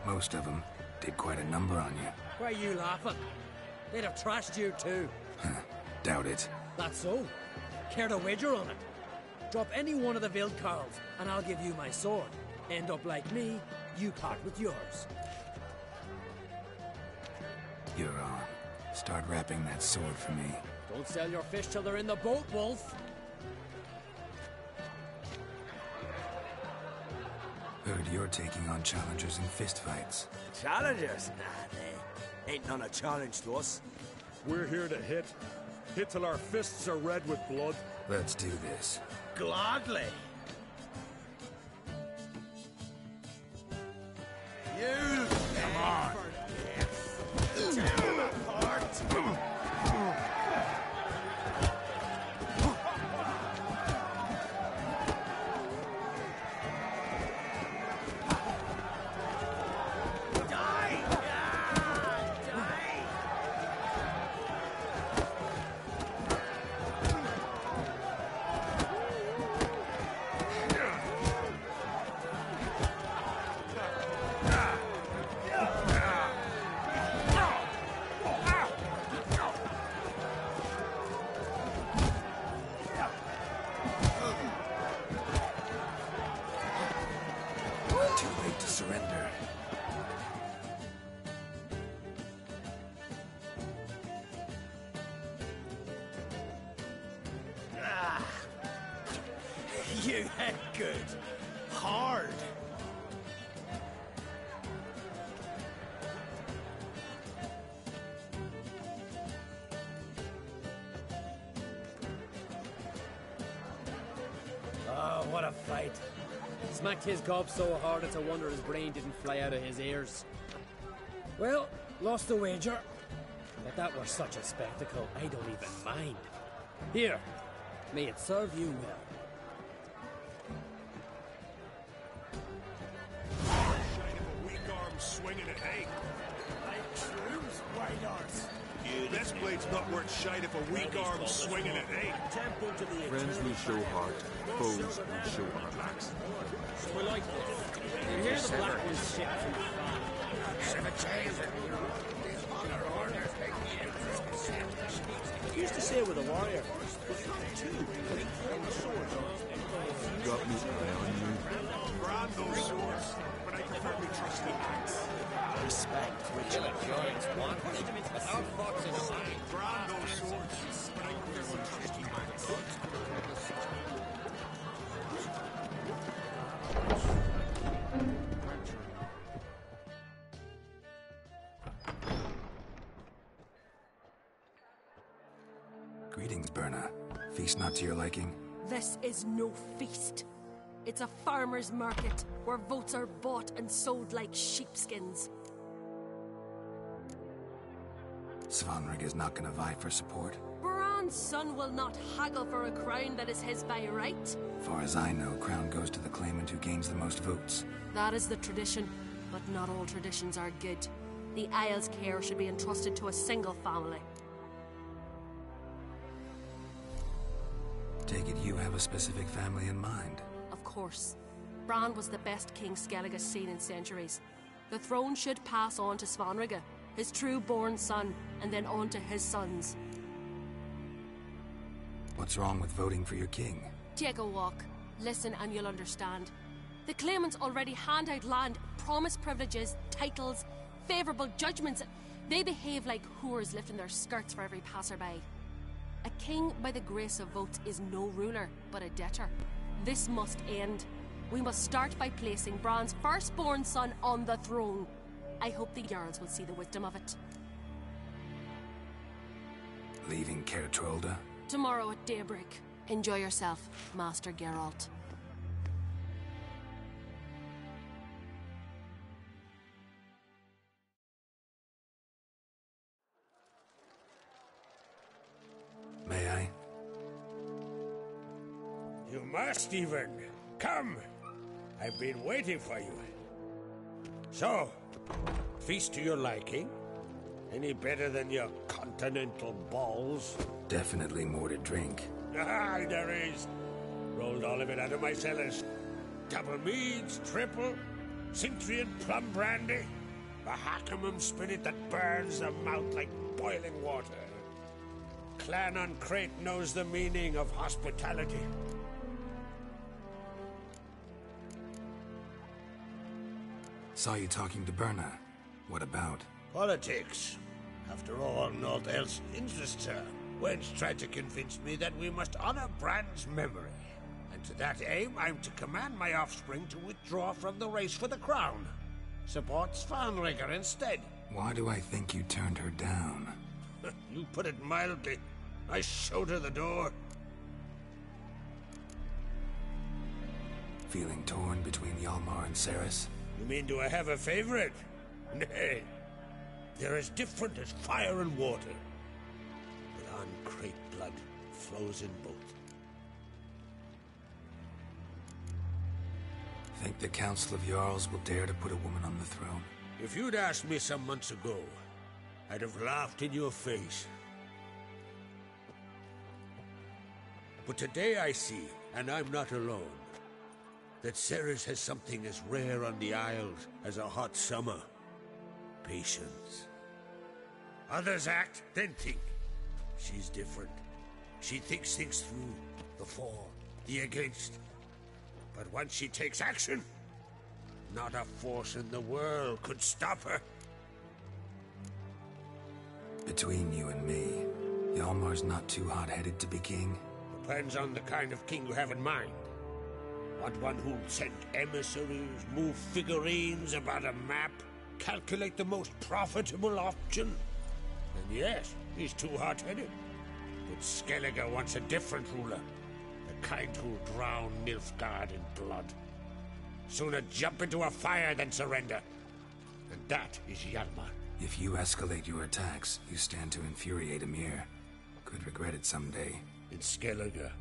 [SPEAKER 3] Most of them did quite a number on you.
[SPEAKER 13] Why are you laughing? They'd have trashed you too.
[SPEAKER 3] Doubt it.
[SPEAKER 13] That's so. Care to wager on it? Drop any one of the Vilcards, and I'll give you my sword. End up like me, you part with yours.
[SPEAKER 3] You're on. Start wrapping that sword for me.
[SPEAKER 13] Don't sell your fish till they're in the boat, Wolf.
[SPEAKER 3] Heard you're taking on challengers in fistfights.
[SPEAKER 15] Challengers? Nah, they ain't none a challenge to us.
[SPEAKER 4] We're here to hit. Hit till our fists are red with blood.
[SPEAKER 3] Let's do this.
[SPEAKER 15] Gladly. You come on. Tear them apart. You had good. Hard.
[SPEAKER 13] Oh, what a fight. Smacked his gob so hard it's a wonder his brain didn't fly out of his ears. Well, lost the wager. But that was such a spectacle, I don't even mind. Here, may it serve you well.
[SPEAKER 4] Swinging it, hey?
[SPEAKER 15] Like shrooms, white arse.
[SPEAKER 4] This blade's not worth shite if a weak arm's swinging it, hey?
[SPEAKER 16] Friends we show heart, foes we show our backs.
[SPEAKER 13] We like this. You hear the black ones shit from
[SPEAKER 15] Used to say with a warrior,
[SPEAKER 16] Got me eye on you.
[SPEAKER 4] Brand those swords, but I prefer me trusty axe.
[SPEAKER 15] Respect, which
[SPEAKER 2] Giants want without fox in mind.
[SPEAKER 4] Brand those swords, but I prefer me trusty axe.
[SPEAKER 3] Greetings, Berna. Feast not to your liking?
[SPEAKER 17] This is no feast. It's a farmer's market where votes are bought and sold like sheepskins.
[SPEAKER 3] Svanrig is not gonna vie for support.
[SPEAKER 17] Bran's son will not haggle for a crown that is his by right.
[SPEAKER 3] Far as I know, crown goes to the claimant who gains the most votes.
[SPEAKER 17] That is the tradition, but not all traditions are good. The Isle's care should be entrusted to a single family.
[SPEAKER 3] Take it you have a specific family in mind.
[SPEAKER 17] Of course. Bran was the best king Skelliga's seen in centuries. The throne should pass on to Svanriga, his true-born son, and then on to his sons.
[SPEAKER 3] What's wrong with voting for your king?
[SPEAKER 17] Take a walk. Listen and you'll understand. The claimants already hand out land, promise privileges, titles, favourable judgments. They behave like whores lifting their skirts for every passerby. A king by the grace of votes is no ruler, but a debtor. This must end. We must start by placing Bran's firstborn son on the throne. I hope the Jarls will see the wisdom of it.
[SPEAKER 3] Leaving Caer Trolda?
[SPEAKER 17] Tomorrow at daybreak. Enjoy yourself, Master Geralt.
[SPEAKER 3] May I?
[SPEAKER 6] You must even. Come. I've been waiting for you. So, feast to your liking? Any better than your continental balls?
[SPEAKER 3] Definitely more to drink.
[SPEAKER 6] Ah, there is. Rolled all of it out of my cellars. Double meads, triple, Cintrian plum brandy, a Hackamum spirit that burns the mouth like boiling water. Clan on Crate knows the meaning of hospitality.
[SPEAKER 3] Saw you talking to Berna. What about?
[SPEAKER 6] Politics. After all, naught else interests her. Wench tried to convince me that we must honor Bran's memory. And to that aim, I'm to command my offspring to withdraw from the race for the crown. Support Svanrigger instead.
[SPEAKER 3] Why do I think you turned her down?
[SPEAKER 6] You put it mildly. I showed her the door.
[SPEAKER 3] Feeling torn between Hjalmar and Cerys?
[SPEAKER 6] You mean, do I have a favorite? Nay. They're as different as fire and water. But on Crate blood flows in both.
[SPEAKER 3] Think the Council of Jarls will dare to put a woman on the throne?
[SPEAKER 6] If you'd asked me some months ago, I'd have laughed in your face. But today I see, and I'm not alone, that Cerys has something as rare on the Isles as a hot summer. Patience. Others act, then think. She's different. She thinks things through, the for, the against. But once she takes action, not a force in the world could stop her.
[SPEAKER 3] Between you and me, Hjalmar's not too hot-headed to be king.
[SPEAKER 6] Depends on the kind of king you have in mind. Want one who'll send emissaries, move figurines about a map, calculate the most profitable option? And yes, he's too hot-headed. But Skelliga wants a different ruler. The kind who'll drown Nilfgaard in blood. Sooner jump into a fire than surrender. And that is Hjalmar.
[SPEAKER 3] If you escalate your attacks, you stand to infuriate Emir. Could regret it someday.
[SPEAKER 6] In Skelliga,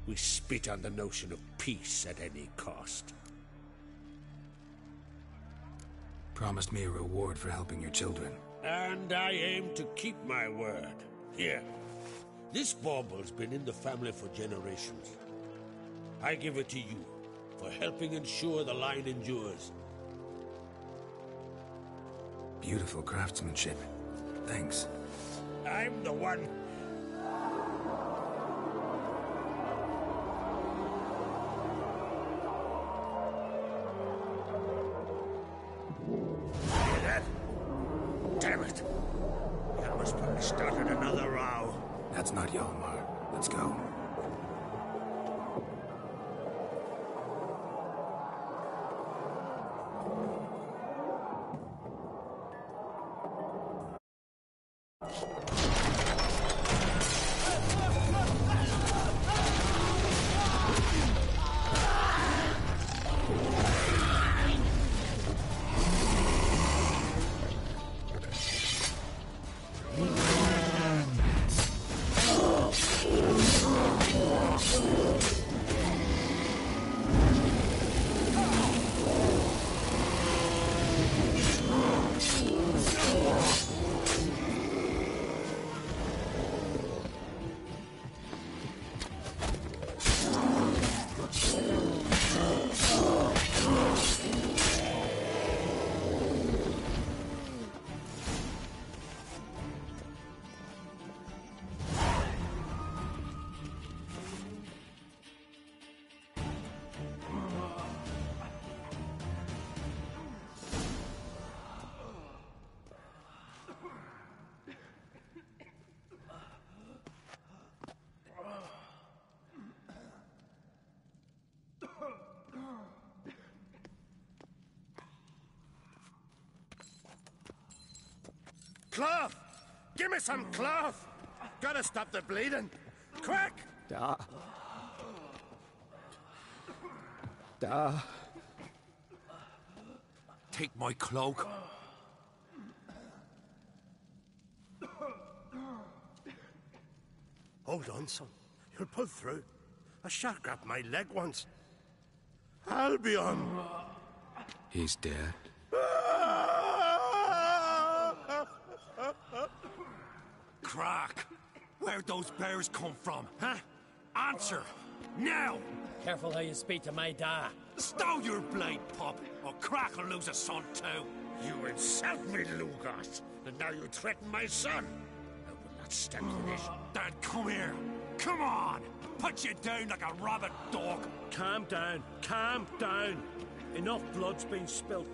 [SPEAKER 6] we spit on the notion of peace at any cost.
[SPEAKER 3] Promised me a reward for helping your children.
[SPEAKER 6] And I aim to keep my word. Here. This bauble's been in the family for generations. I give it to you for helping ensure the line endures.
[SPEAKER 3] Beautiful craftsmanship. Thanks.
[SPEAKER 6] I'm the one. Hear that? Damn it! Hjalmar's probably started another row.
[SPEAKER 3] That's not Hjalmar. Let's go.
[SPEAKER 6] Cloth! Give me some cloth! Gotta stop the bleeding! Quick!
[SPEAKER 1] Da.
[SPEAKER 10] Take my cloak.
[SPEAKER 6] Hold on, son. You'll pull through. A shark grabbed my leg once. Albion!
[SPEAKER 3] He's dead.
[SPEAKER 10] Crack! Where'd those bears come from, huh? Answer! Now!
[SPEAKER 13] Careful how you speak to my da.
[SPEAKER 10] Stow your blade, pup, or Crack will lose a son too.
[SPEAKER 6] You insult me, Lugas, and now you threaten my son. I will not stand for this.
[SPEAKER 10] Dad, come here. Come on! Put you down like a rabid dog.
[SPEAKER 6] Calm down. Calm down. Enough blood's been spilt.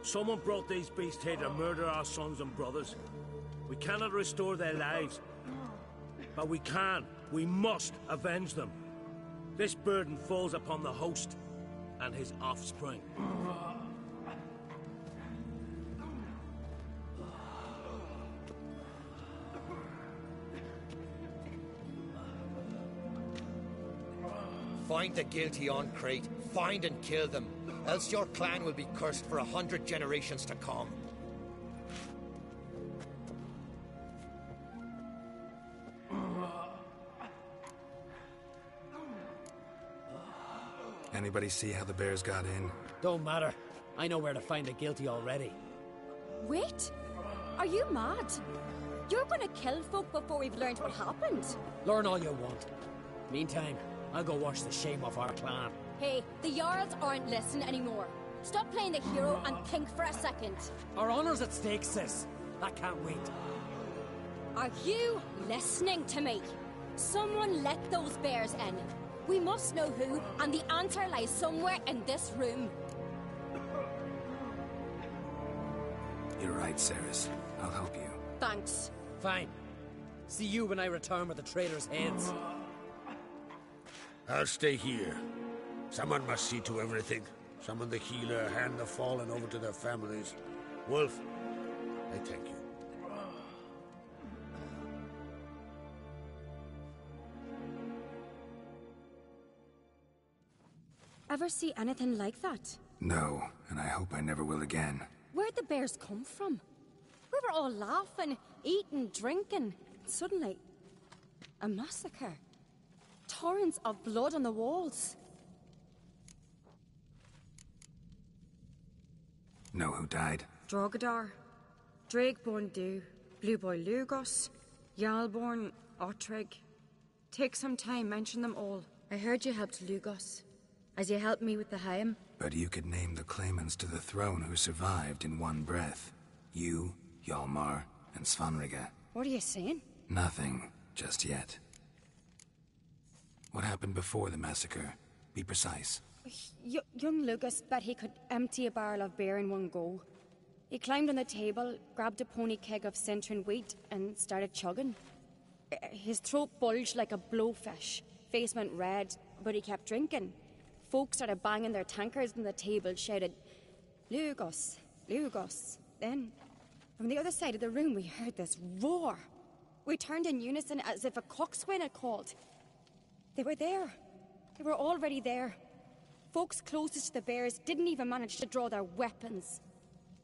[SPEAKER 6] Someone brought these beasts here to murder our sons and brothers. We cannot restore their lives. But we can. We must avenge them. This burden falls upon the host and his offspring.
[SPEAKER 2] Find the guilty on Crete. Find and kill them. Else your clan will be cursed for 100 generations to come.
[SPEAKER 3] Anybody see how the bears got in?
[SPEAKER 13] Don't matter. I know where to find the guilty already.
[SPEAKER 11] Wait! Are you mad? You're gonna kill folk before we've learned what happened.
[SPEAKER 13] Learn all you want. Meantime, I'll go wash the shame off our clan.
[SPEAKER 11] Hey, the Jarls aren't listening anymore. Stop playing the hero and think for a second.
[SPEAKER 13] Our honor's at stake, sis. That can't wait.
[SPEAKER 11] Are you listening to me? Someone let those bears in. We must know who, and the answer lies somewhere in this room.
[SPEAKER 3] You're right, Ceres. I'll help you.
[SPEAKER 11] Thanks.
[SPEAKER 13] Fine. See you when I return with the traitors' heads.
[SPEAKER 6] I'll stay here. Someone must see to everything. Summon the healer, hand the fallen over to their families. Wolf, I thank you.
[SPEAKER 11] Ever see anything like that?
[SPEAKER 3] No, and I hope I never will again.
[SPEAKER 11] Where'd the bears come from? We were all laughing, eating, drinking. Suddenly, a massacre. Torrents of blood on the walls.
[SPEAKER 3] Know who died?
[SPEAKER 11] Drogadar, Drakeborn Du, Blue Boy Lugos, Jarlborn, Ottrig. Take some time, mention them all. I heard you helped Lugos, as you helped me with the Haim.
[SPEAKER 3] But you could name the claimants to the throne who survived in one breath. You, Hjalmar, and Svanrige.
[SPEAKER 11] What are you saying?
[SPEAKER 3] Nothing, just yet. What happened before the massacre? Be precise.
[SPEAKER 11] Young Lucas bet he could empty a barrel of beer in one go. He climbed on the table, grabbed a pony keg of Centron wheat, and started chugging. His throat bulged like a blowfish, face went red, but he kept drinking. Folks started banging their tankards on the table, shouted, "Lugos, Lugos." Then, from the other side of the room, we heard this roar. We turned in unison as if a coxswain had called. They were there. They were already there. Folks closest to the bears didn't even manage to draw their weapons.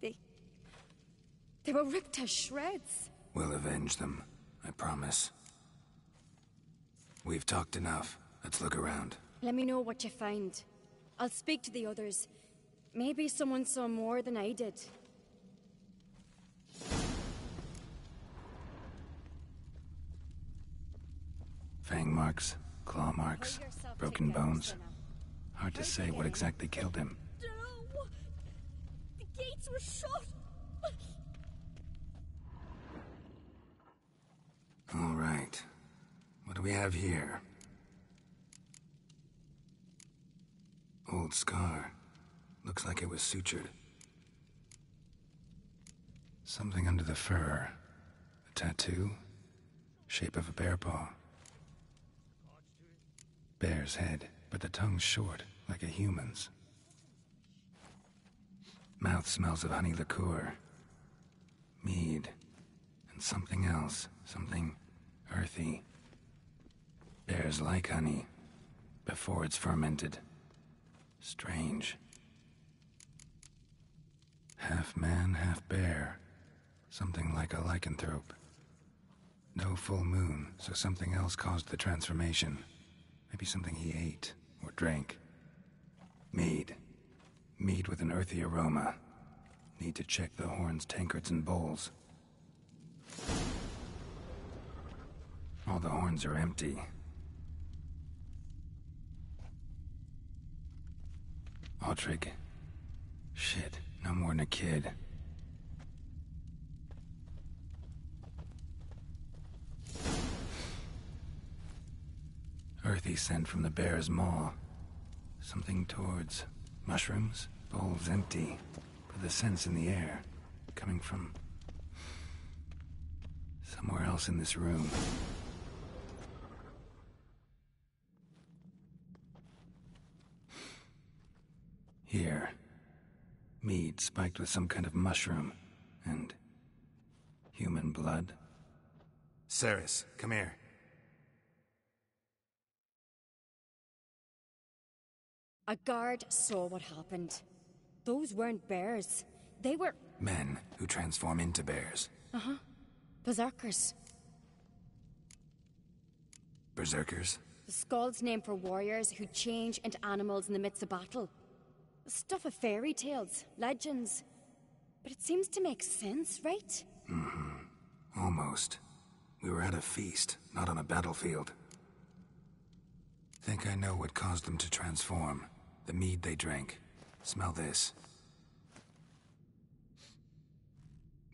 [SPEAKER 11] They were ripped to shreds.
[SPEAKER 3] We'll avenge them, I promise. We've talked enough. Let's look around.
[SPEAKER 11] Let me know what you find. I'll speak to the others. Maybe someone saw more than I did.
[SPEAKER 3] Fang marks, claw marks, broken bones. Hard to say what exactly killed him.
[SPEAKER 5] No! The gates were shut!
[SPEAKER 3] All right. What do we have here? Old scar. Looks like it was sutured. Something under the fur. A tattoo? Shape of a bear paw. Bear's head, but the tongue's short, like a human's. Mouth smells of honey liqueur. Mead. And something else. Something earthy. Bears like honey. Before it's fermented. Strange. Half man, half bear. Something like a lycanthrope. No full moon, so something else caused the transformation. Maybe something he ate or drank. Mead. Mead with an earthy aroma. Need to check the horns, tankards, and bowls. All the horns are empty. Ottrig. Shit, no more than a kid. Earthy scent from the bear's maw. Something towards mushrooms, bowls empty, but the scent's in the air, coming from somewhere else in this room. Here. Mead spiked with some kind of mushroom. And human blood. Ceres, come here.
[SPEAKER 11] A guard saw what happened. Those weren't bears. They were...
[SPEAKER 3] Men who transform into bears.
[SPEAKER 11] Uh-huh. Berserkers.
[SPEAKER 3] Berserkers?
[SPEAKER 11] The Skald's name for warriors who change into animals in the midst of battle. Stuff of fairy tales, legends. But it seems to make sense, right?
[SPEAKER 3] Mm-hmm. Almost. We were at a feast, not on a battlefield. Think I know what caused them to transform. The mead they drank. Smell this.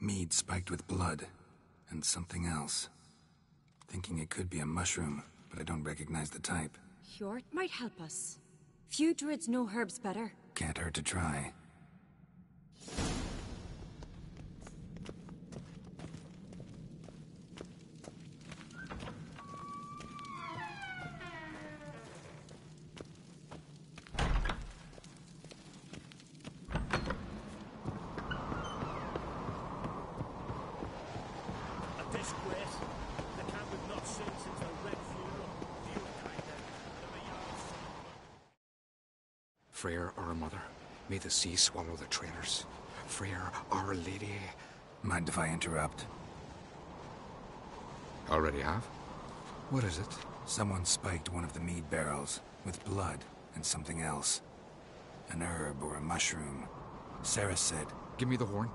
[SPEAKER 3] Mead spiked with blood. And something else. Thinking it could be a mushroom, but I don't recognize the type.
[SPEAKER 11] Hjort might help us. Few druids know herbs better.
[SPEAKER 3] Can't hurt to try.
[SPEAKER 12] Freyr, our mother. May the sea swallow the traitors. Freyr, our lady.
[SPEAKER 3] Mind if I interrupt?
[SPEAKER 12] Already have? What is it?
[SPEAKER 3] Someone spiked one of the mead barrels with blood and something else. An herb or a mushroom. Sarah said...
[SPEAKER 12] Give me the horn.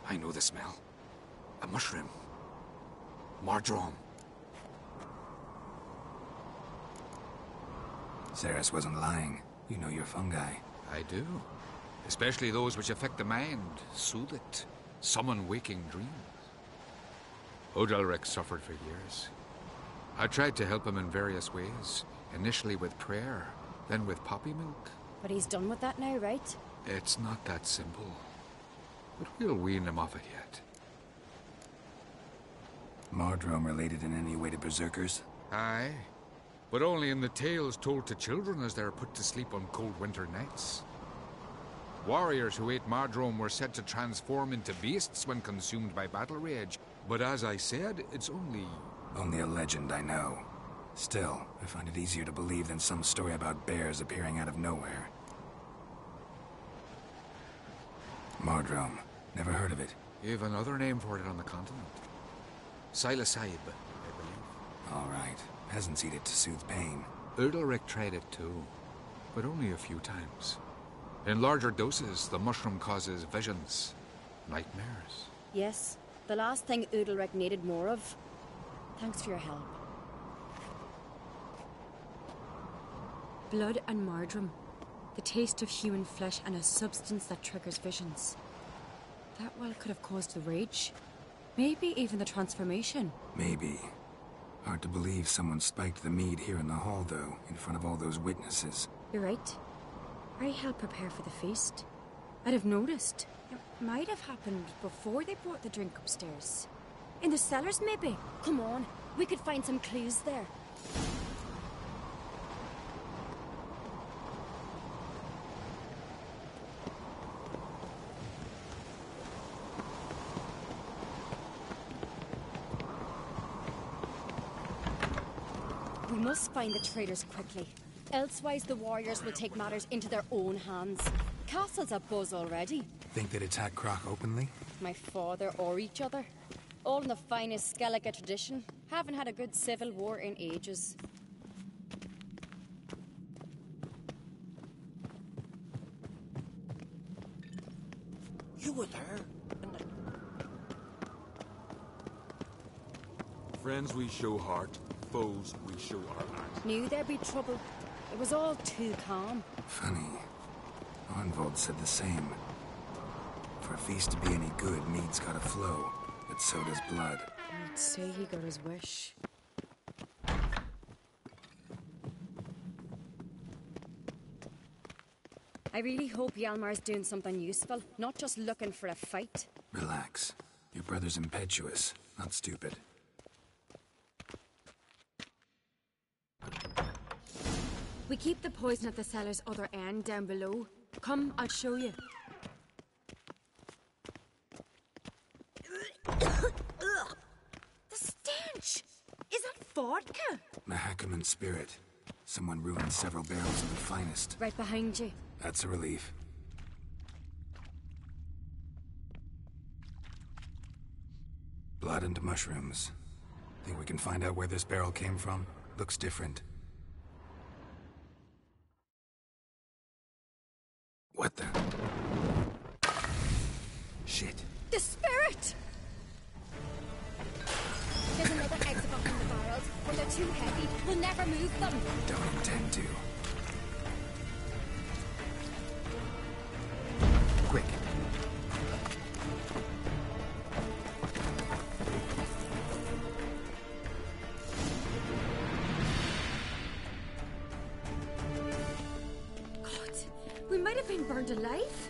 [SPEAKER 12] I know the smell. A mushroom. Marjoram.
[SPEAKER 3] Saris wasn't lying. You know your fungi.
[SPEAKER 12] I do. Especially those which affect the mind, soothe it, summon waking dreams. Odalric suffered for years. I tried to help him in various ways, initially with prayer, then with poppy milk.
[SPEAKER 11] But he's done with that now, right?
[SPEAKER 12] It's not that simple. But we'll wean him off it yet.
[SPEAKER 3] Mardrome related in any way to berserkers?
[SPEAKER 12] Aye. But only in the tales told to children as they're put to sleep on cold winter nights. Warriors who ate Mardrome were said to transform into beasts when consumed by battle rage. But as I said, it's only...
[SPEAKER 3] Only a legend, I know. Still, I find it easier to believe than some story about bears appearing out of nowhere. Mardrome. Never heard of it.
[SPEAKER 12] You've another name for it on the continent. Silasib, I believe.
[SPEAKER 3] All right. Peasants eat it to soothe pain.
[SPEAKER 12] Udalric tried it too, but only a few times. In larger doses, the mushroom causes visions, nightmares.
[SPEAKER 11] Yes, the last thing Udalric needed more of. Thanks for your help. Blood and Mardrome. The taste of human flesh and a substance that triggers visions. That well could have caused the rage. Maybe even the transformation.
[SPEAKER 3] Maybe. Hard to believe someone spiked the mead here in the hall, though, in front of all those witnesses.
[SPEAKER 11] You're right. I helped prepare for the feast. I'd have noticed. It might have happened before they brought the drink upstairs. In the cellars, maybe. Come on, we could find some clues there. We must find the traitors quickly. Elsewise, the warriors will take matters into their own hands. Castle's abuzz already.
[SPEAKER 3] Think they'd attack Croc openly?
[SPEAKER 11] My father or each other. All in the finest Skelliga tradition. Haven't had a good civil war in ages.
[SPEAKER 15] You were there?
[SPEAKER 16] Friends we show heart, foes we show our axe.
[SPEAKER 11] Knew there'd be trouble. It was all too calm.
[SPEAKER 3] Funny. Arnvold said the same. For a feast to be any good, mead's gotta flow, but so does blood.
[SPEAKER 11] I'd say he got his wish. I really hope Hjalmar's doing something useful, not just looking for a fight.
[SPEAKER 3] Relax. Your brother's impetuous, not stupid.
[SPEAKER 11] We keep the poison at the cellar's other end, down below. Come, I'll show you. The stench! Is that vodka?
[SPEAKER 3] Mahakaman spirit. Someone ruined several barrels of the finest.
[SPEAKER 11] Right behind you.
[SPEAKER 3] That's a relief. Blood and mushrooms. Think we can find out where this barrel came from? Looks different. What the? Shit.
[SPEAKER 11] The spirit! There's another exit behind the barrels, but they're too heavy. We'll never move them.
[SPEAKER 3] Don't intend to. Quick.
[SPEAKER 11] We might have been burned alive.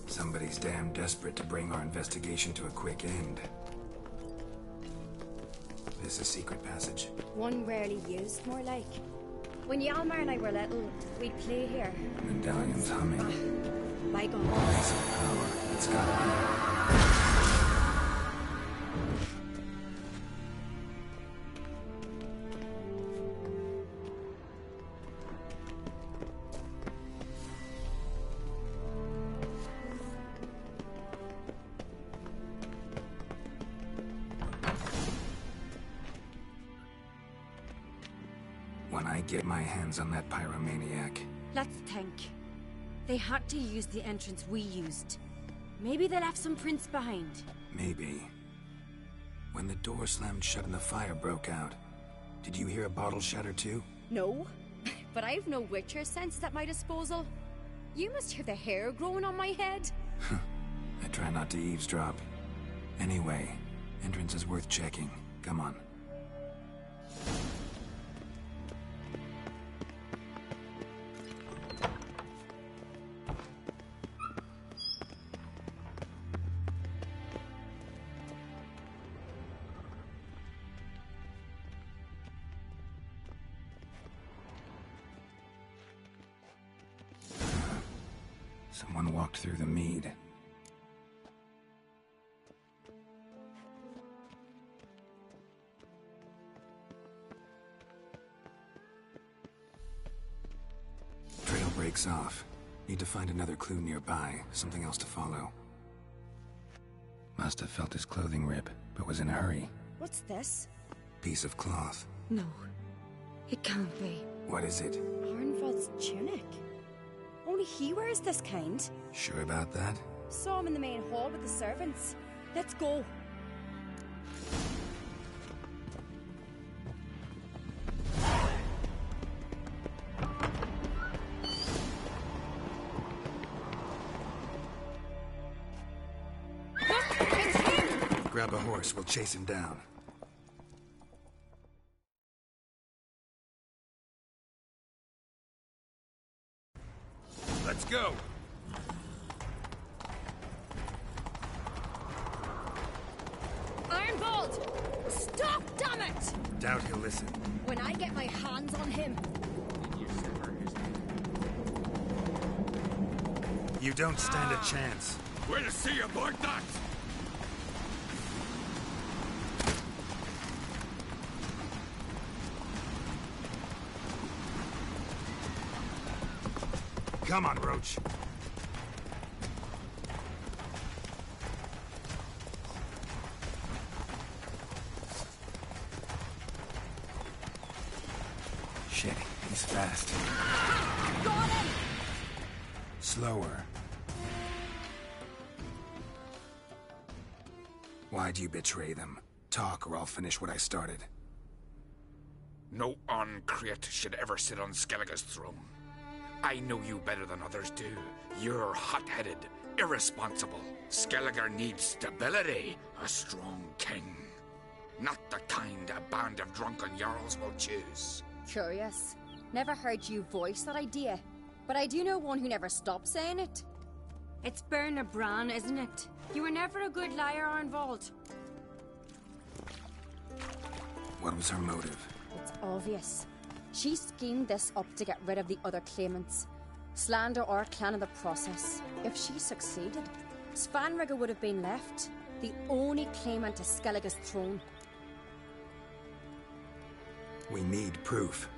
[SPEAKER 3] Somebody's damn desperate to bring our investigation to a quick end. This a secret passage?
[SPEAKER 11] One rarely used, more like. When Hjalmar and I were little, we'd play here.
[SPEAKER 3] Medallion's humming.
[SPEAKER 11] My God.
[SPEAKER 3] Piece of power. It's gotta get my hands on that pyromaniac.
[SPEAKER 11] Let's think. They had to use the entrance we used. Maybe they left some prints behind.
[SPEAKER 3] Maybe. When the door slammed shut and the fire broke out, did you hear a bottle shatter too?
[SPEAKER 11] No, but I've no witcher senses at my disposal. You must hear the hair growing on my head.
[SPEAKER 3] I try not to eavesdrop. Anyway, entrance is worth checking. Come on. Someone walked through the mead. Trail breaks off. Need to find another clue nearby, something else to follow. Must have felt his clothing rip, but was in a hurry.
[SPEAKER 11] What's this?
[SPEAKER 3] Piece of cloth.
[SPEAKER 11] No, it can't be.
[SPEAKER 3] What is it?
[SPEAKER 11] Arnvald's tunic. Only he wears this kind.
[SPEAKER 3] Sure about that?
[SPEAKER 11] Saw him in the main hall with the servants. Let's go.
[SPEAKER 3] Grab a horse, we'll chase him down.
[SPEAKER 12] Let's go!
[SPEAKER 11] Arnvald! Stop, damn it!
[SPEAKER 3] Doubt he'll listen.
[SPEAKER 11] When I get my hands on him...
[SPEAKER 3] You don't stand a chance.
[SPEAKER 12] We'll see about that!
[SPEAKER 3] Come on, Roach. Shit, he's fast.
[SPEAKER 11] Got him!
[SPEAKER 3] Slower. Why'd you betray them? Talk or I'll finish what I started.
[SPEAKER 12] No Oncreate should ever sit on Skelliga's throne. I know you better than others do. You're hot-headed, irresponsible. Skelliga needs stability, a strong king. Not the kind a band of drunken Jarls will choose.
[SPEAKER 11] Curious. Never heard you voice that idea. But I do know one who never stops saying it. It's Berna Bran, isn't it? You were never a good liar, Arnvald.
[SPEAKER 3] What was her motive?
[SPEAKER 11] It's obvious. She schemed this up to get rid of the other claimants. Slander our clan in the process. If she succeeded, Svanrigga would have been left, the only claimant to Skelliga's throne.
[SPEAKER 3] We need proof.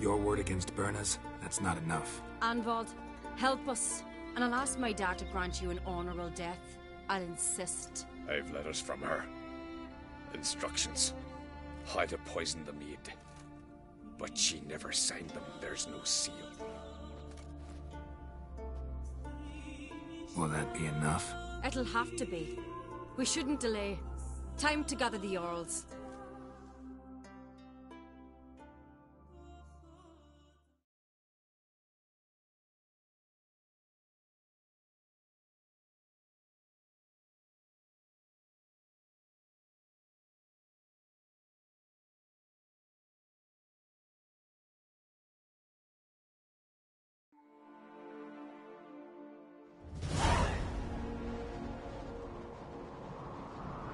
[SPEAKER 3] Your word against Berna's, that's not enough.
[SPEAKER 11] Arnvald, help us, and I'll ask my dad to grant you an honourable death. I'll insist.
[SPEAKER 12] I've letters from her. Instructions. How to poison the mead. But she never signed them. There's no seal.
[SPEAKER 3] Will that be enough?
[SPEAKER 11] It'll have to be. We shouldn't delay. Time to gather the Jarls.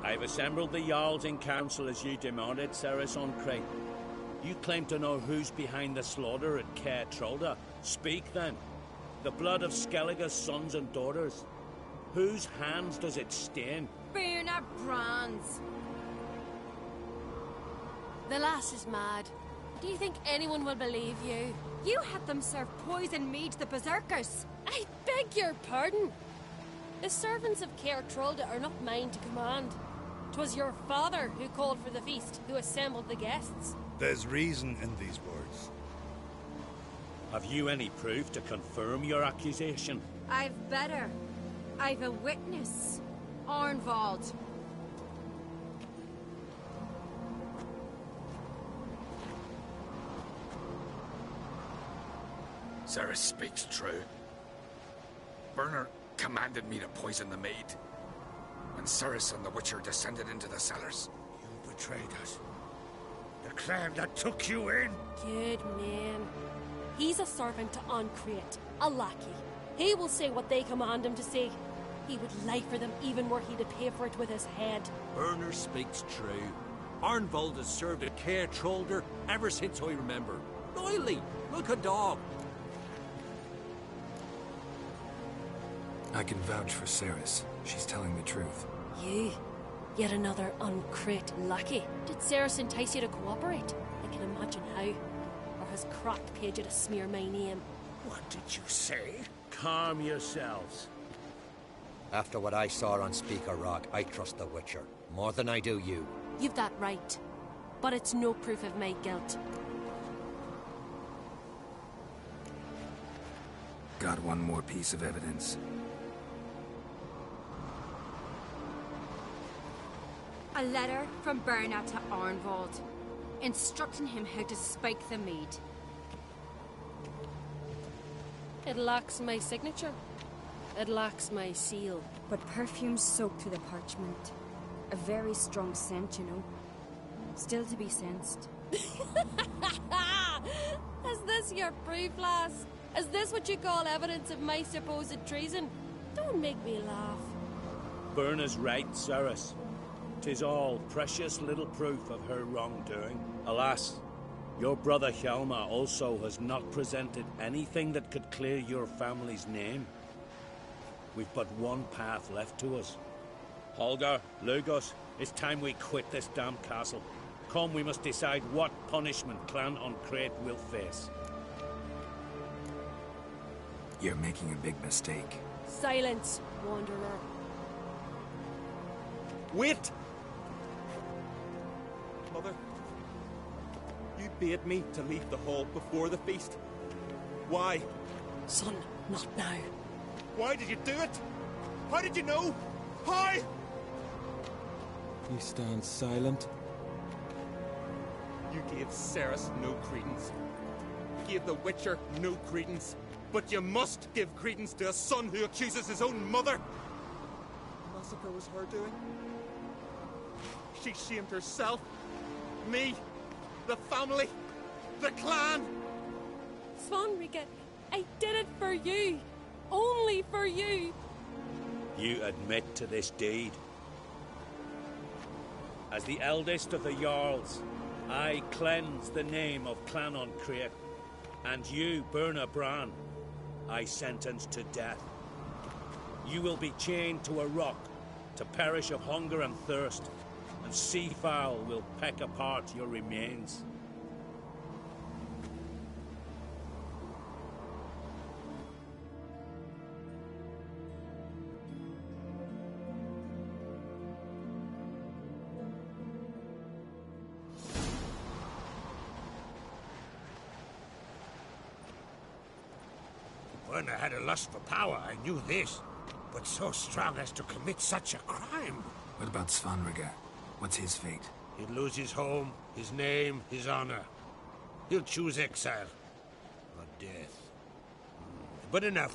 [SPEAKER 6] I've assembled the Jarls in council as you demanded, Ceres Oncreate. You claim to know who's behind the slaughter at Caer Trolda. Speak then. The blood of Skelliga's sons and daughters. Whose hands does it stain?
[SPEAKER 11] Berna Bran's.
[SPEAKER 17] The lass is mad. Do you think anyone will believe you?
[SPEAKER 11] You had them serve poison mead to the berserkers.
[SPEAKER 17] I beg your pardon. The servants of Caer Trolda are not mine to command. 'Twas your father who called for the feast, who assembled the guests.
[SPEAKER 18] There's reason in these words.
[SPEAKER 6] Have you any proof to confirm your accusation?
[SPEAKER 11] I've better. I've a witness. Arnvald.
[SPEAKER 12] Sarah speaks true. Burner commanded me to poison the maid. When Ceres and the Witcher descended into the cellars.
[SPEAKER 18] You betrayed us. The clan that took you in.
[SPEAKER 17] Good man. He's a servant to Uncreate, a lackey. He will say what they command him to say. He would lie for them even were he to pay for it with his head.
[SPEAKER 19] Burner speaks true. Arnvald has served a care trollder ever since I remember. Loyally, like a dog.
[SPEAKER 3] I can vouch for Ceres. She's telling the truth.
[SPEAKER 17] You? Yet another Uncreate lackey? Did Ceres entice you to cooperate? I can imagine how. Or has Cracked paid you to smear my name?
[SPEAKER 18] What did you say?
[SPEAKER 6] Calm yourselves.
[SPEAKER 2] After what I saw on Speaker Rock, I trust the Witcher. More than I do you.
[SPEAKER 17] You've that right. But it's no proof of my guilt.
[SPEAKER 3] Got one more piece of evidence.
[SPEAKER 11] A letter from Berna to Arnvald, instructing him how to spike the mead.
[SPEAKER 17] It lacks my signature. It lacks my seal.
[SPEAKER 11] But perfume's soaked through the parchment. A very strong scent, you know. Still to be sensed.
[SPEAKER 17] Is this your proof, lass? Is this what you call evidence of my supposed treason? Don't make me laugh.
[SPEAKER 6] Berna's right, Ceres. 'Tis all precious little proof of her wrongdoing. Alas, your brother Hjalmar also has not presented anything that could clear your family's name. We've but one path left to us. Holger, Lugos, it's time we quit this damn castle. Come, we must decide what punishment Clan Uncreate will face.
[SPEAKER 3] You're making a big mistake.
[SPEAKER 17] Silence, wanderer.
[SPEAKER 4] Wait! Mother, you bade me to leave the hall before the feast. Why?
[SPEAKER 17] Son, not now.
[SPEAKER 4] Why did you do it? How did you know? How?
[SPEAKER 16] He stands silent.
[SPEAKER 4] You gave Ceres no credence. You gave the Witcher no credence. But you must give credence to a son who accuses his own mother. The massacre was her doing. She shamed herself, me, the family, the clan.
[SPEAKER 17] Svanrika, I did it for you. Only for you.
[SPEAKER 6] You admit to this deed. As the eldest of the Jarls, I cleanse the name of Clan Uncreate, and you, Berna Bran, I sentence to death. You will be chained to a rock to perish of hunger and thirst, and seafowl will peck apart your remains.
[SPEAKER 18] Werner had a lust for power, I knew this. But so strong as to commit such a crime.
[SPEAKER 3] What about Svanrika? What's his fate?
[SPEAKER 18] He'll lose his home, his name, his honor. He'll choose exile. Or death. But enough.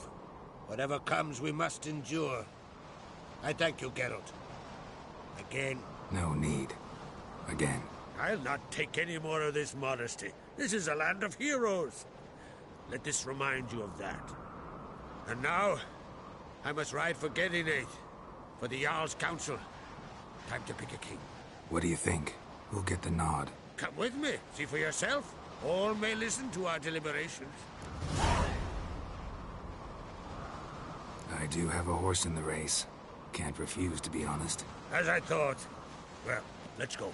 [SPEAKER 18] Whatever comes, we must endure. I thank you, Geralt. Again.
[SPEAKER 3] No need. Again.
[SPEAKER 18] I'll not take any more of this modesty. This is a land of heroes. Let this remind you of that. And now, I must ride for Gedinate, for the Jarl's Council. Time to pick a king.
[SPEAKER 3] What do you think? Who'll get the nod?
[SPEAKER 18] Come with me, see for yourself. All may listen to our deliberations.
[SPEAKER 3] I do have a horse in the race. Can't refuse, to be honest.
[SPEAKER 18] As I thought. Well, let's go.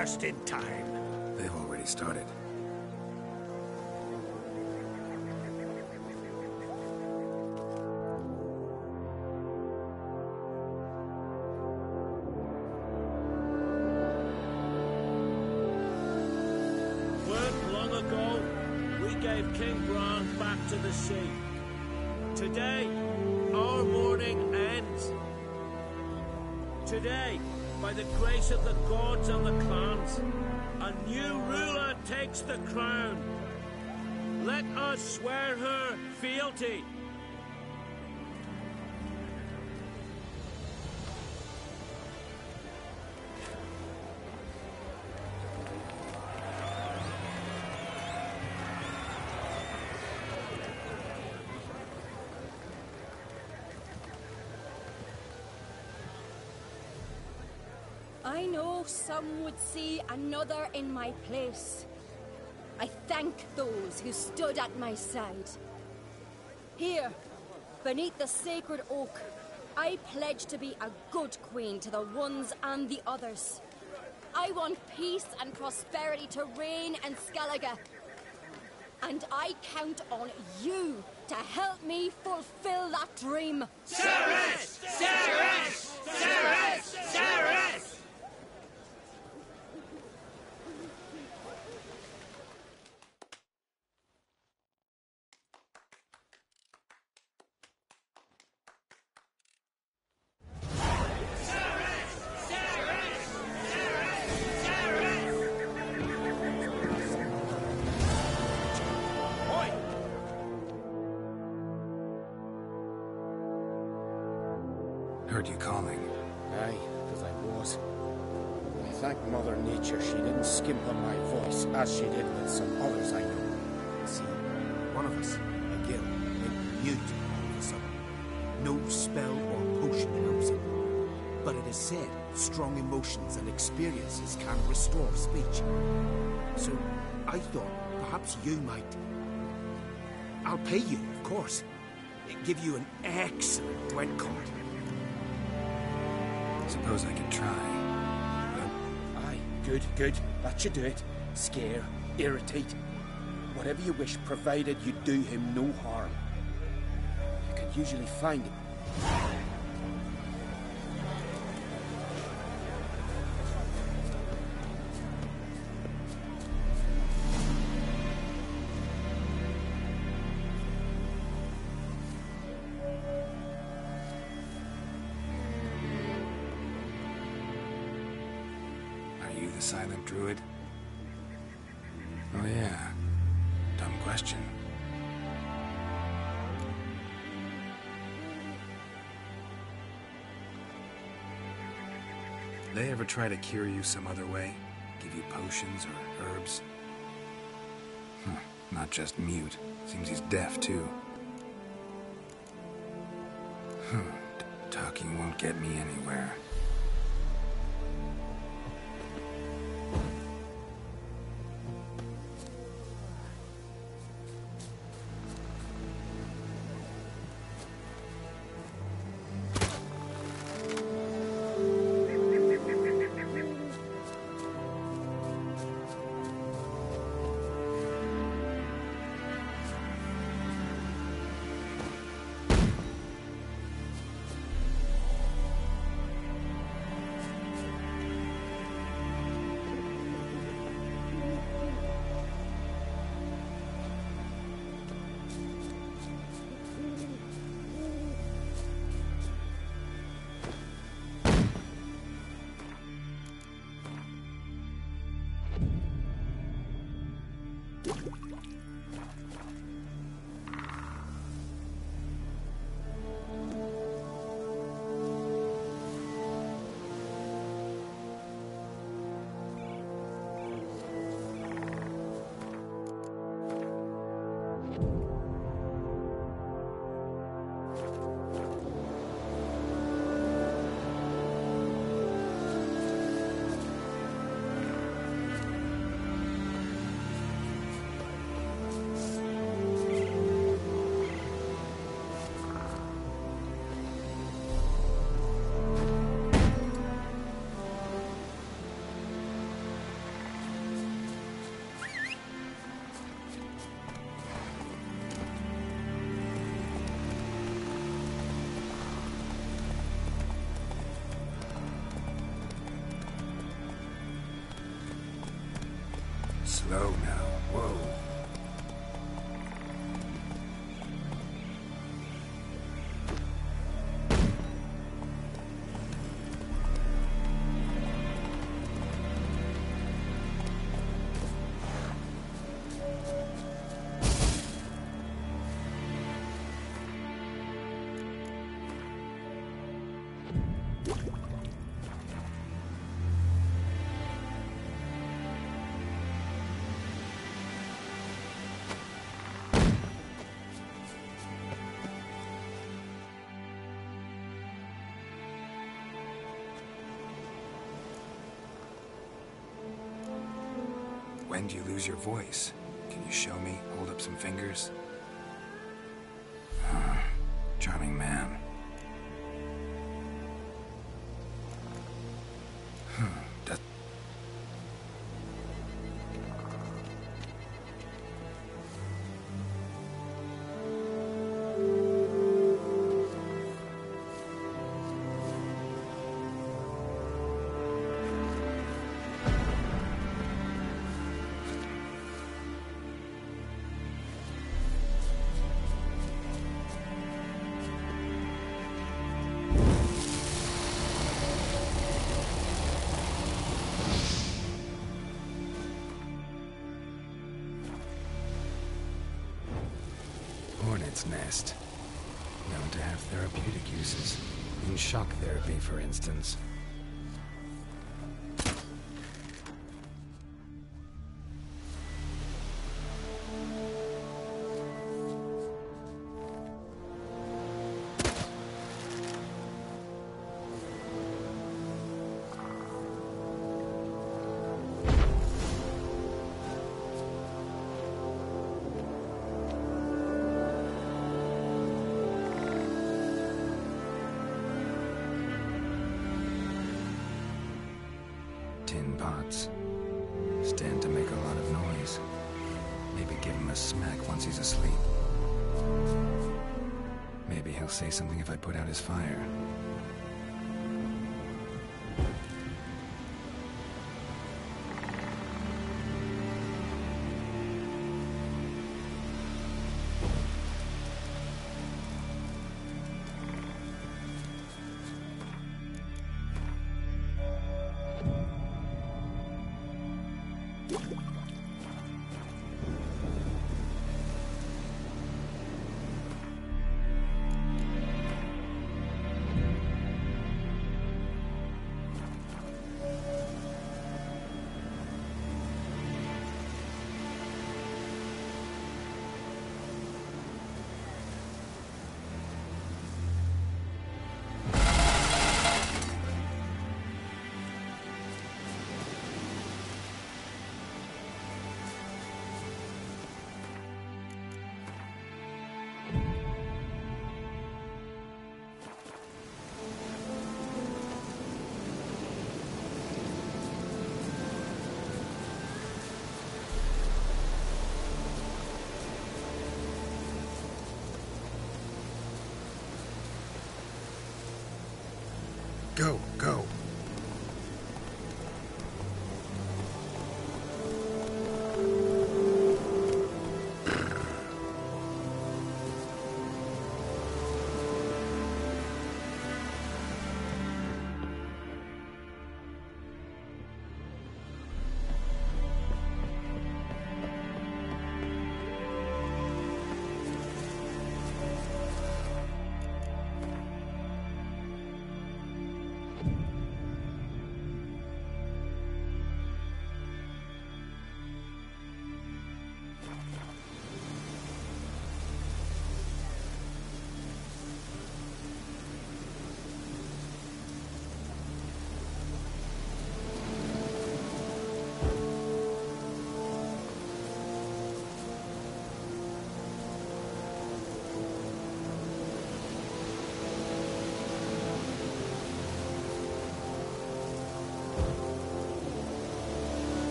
[SPEAKER 18] just in time.
[SPEAKER 3] They've already started.
[SPEAKER 15] Weren't long ago, we gave King Bran back to the sea. Today, our mourning ends. Today, by the grace of the gods and the clans, a new ruler takes the crown. Let us swear her fealty.
[SPEAKER 11] I know some would see another in my place. I thank those who stood at my side. Here, beneath the sacred oak, I pledge to be a good queen to the ones and the others. I want peace and prosperity to reign in Skelliga. And I count on you to help me fulfill that dream.
[SPEAKER 15] Ceres! Ceres! Ceres! Ceres!
[SPEAKER 3] Heard you calling.
[SPEAKER 7] Aye, because I was. I thank Mother Nature she didn't skimp on my voice, as she did with some others I know.
[SPEAKER 10] See, one of us, a gill, went mute all of a sudden. No spell or potion helps him. But it is said strong emotions and experiences can restore speech. So I thought perhaps you might. I'll pay you, of course. Give you an excellent dwed card.
[SPEAKER 3] Suppose I could try.
[SPEAKER 7] Aye, good, good. That should do it. Scare, irritate. Whatever you wish, provided you do him no harm. You can usually find him.
[SPEAKER 3] Are you the silent druid? Oh yeah. Dumb question. They ever try to cure you some other way? Give you potions or herbs? Not just mute. Seems he's deaf, too. Talking won't get me anywhere. Slow now. Whoa. When do you lose your voice? Can you show me? Hold up some fingers? Charming man. Does... Hornet's nest. Known to have therapeutic uses. In shock therapy, for instance. Tin pots. Stand to make a lot of noise. Maybe give him a smack once he's asleep. Maybe he'll say something if I put out his fire. Go, go.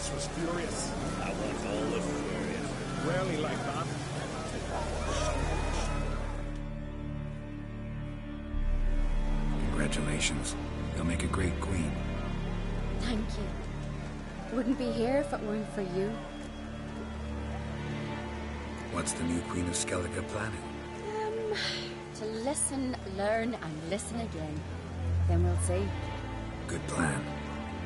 [SPEAKER 19] Lugos was furious.
[SPEAKER 6] That was always furious.
[SPEAKER 19] Rarely like that.
[SPEAKER 3] Congratulations. You'll make a great queen.
[SPEAKER 20] Thank you. Wouldn't be here if it weren't for you.
[SPEAKER 3] What's the new Queen of Skelliga planning?
[SPEAKER 20] To listen, learn, and listen again. Then we'll see. Good
[SPEAKER 3] plan.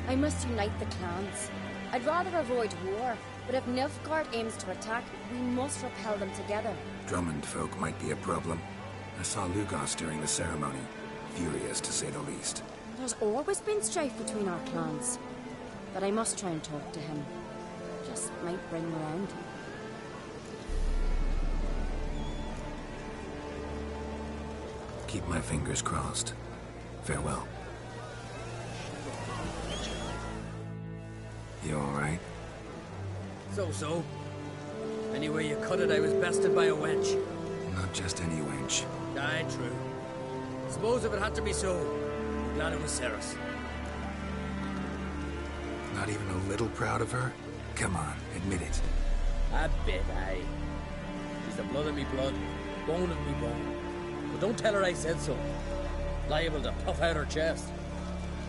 [SPEAKER 20] I must unite the clans. I'd rather avoid war, but if Nilfgaard aims to attack, we must repel them together.
[SPEAKER 3] Drummond folk might be a problem. I saw Lugos during the ceremony. Furious, to say the least.
[SPEAKER 11] There's always been strife between our clans. But I must try and talk to him. Just might bring him around.
[SPEAKER 3] Keep my fingers crossed. Farewell. You alright?
[SPEAKER 13] So. Any way you cut it, I was bested by a wench.
[SPEAKER 3] Not just any wench.
[SPEAKER 13] Aye, true. Suppose if it had to be so, I'm glad it was Ceres.
[SPEAKER 3] Not even a little proud of her? Come on, admit it.
[SPEAKER 13] A bit, aye. She's the blood of me blood, bone of me bone. But don't tell her I said so. Liable to puff out her chest.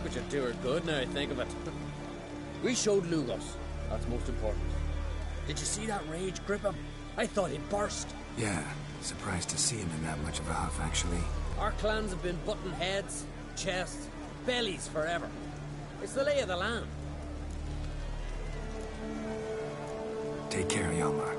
[SPEAKER 13] Which would do her good now I think of it. We showed Lugos. That's most important. Did you see that rage grip him? I thought he'd burst.
[SPEAKER 3] Yeah, surprised to see him in that much of a huff, actually.
[SPEAKER 13] Our clans have been butting heads, chests, bellies forever. It's the lay of the land.
[SPEAKER 3] Take care, Hjalmar.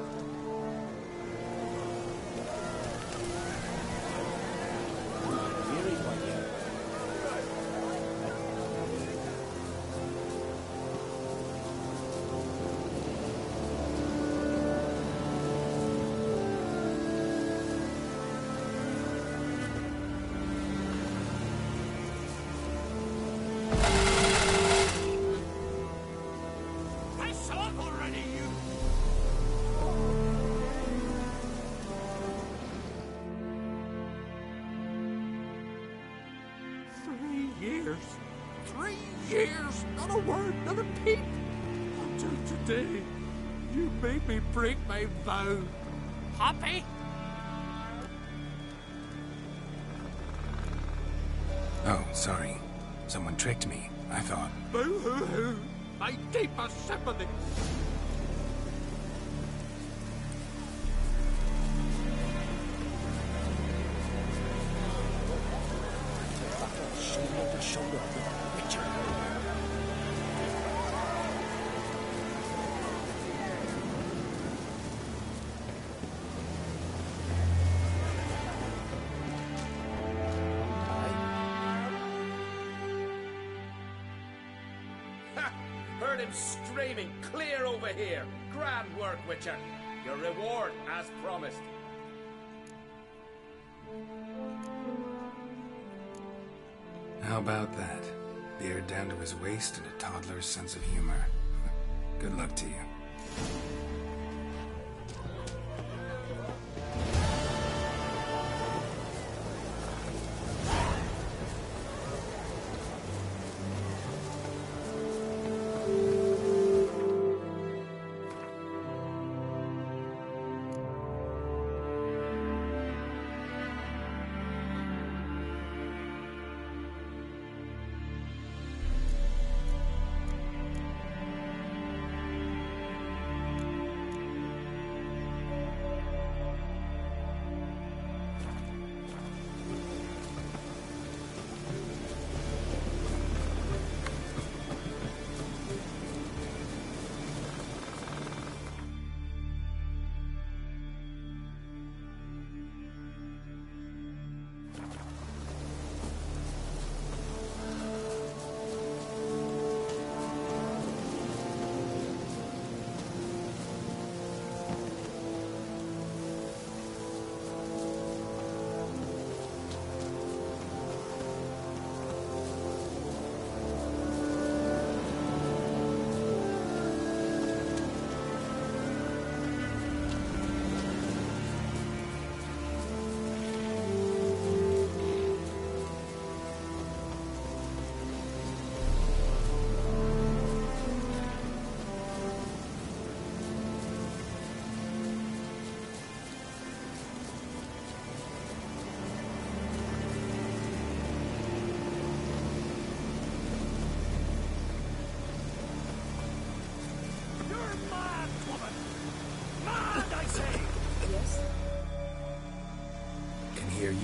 [SPEAKER 15] Today, you made me break my vow. Happy?
[SPEAKER 3] Oh, sorry. Someone tricked me, I thought.
[SPEAKER 15] Boo-hoo-hoo. My deepest sympathy.
[SPEAKER 7] Shoulder of the Witcher. Heard him screaming clear over here. Grand work, Witcher. Your reward as promised.
[SPEAKER 3] How about that? Beard down to his waist and a toddler's sense of humor. Good luck to you.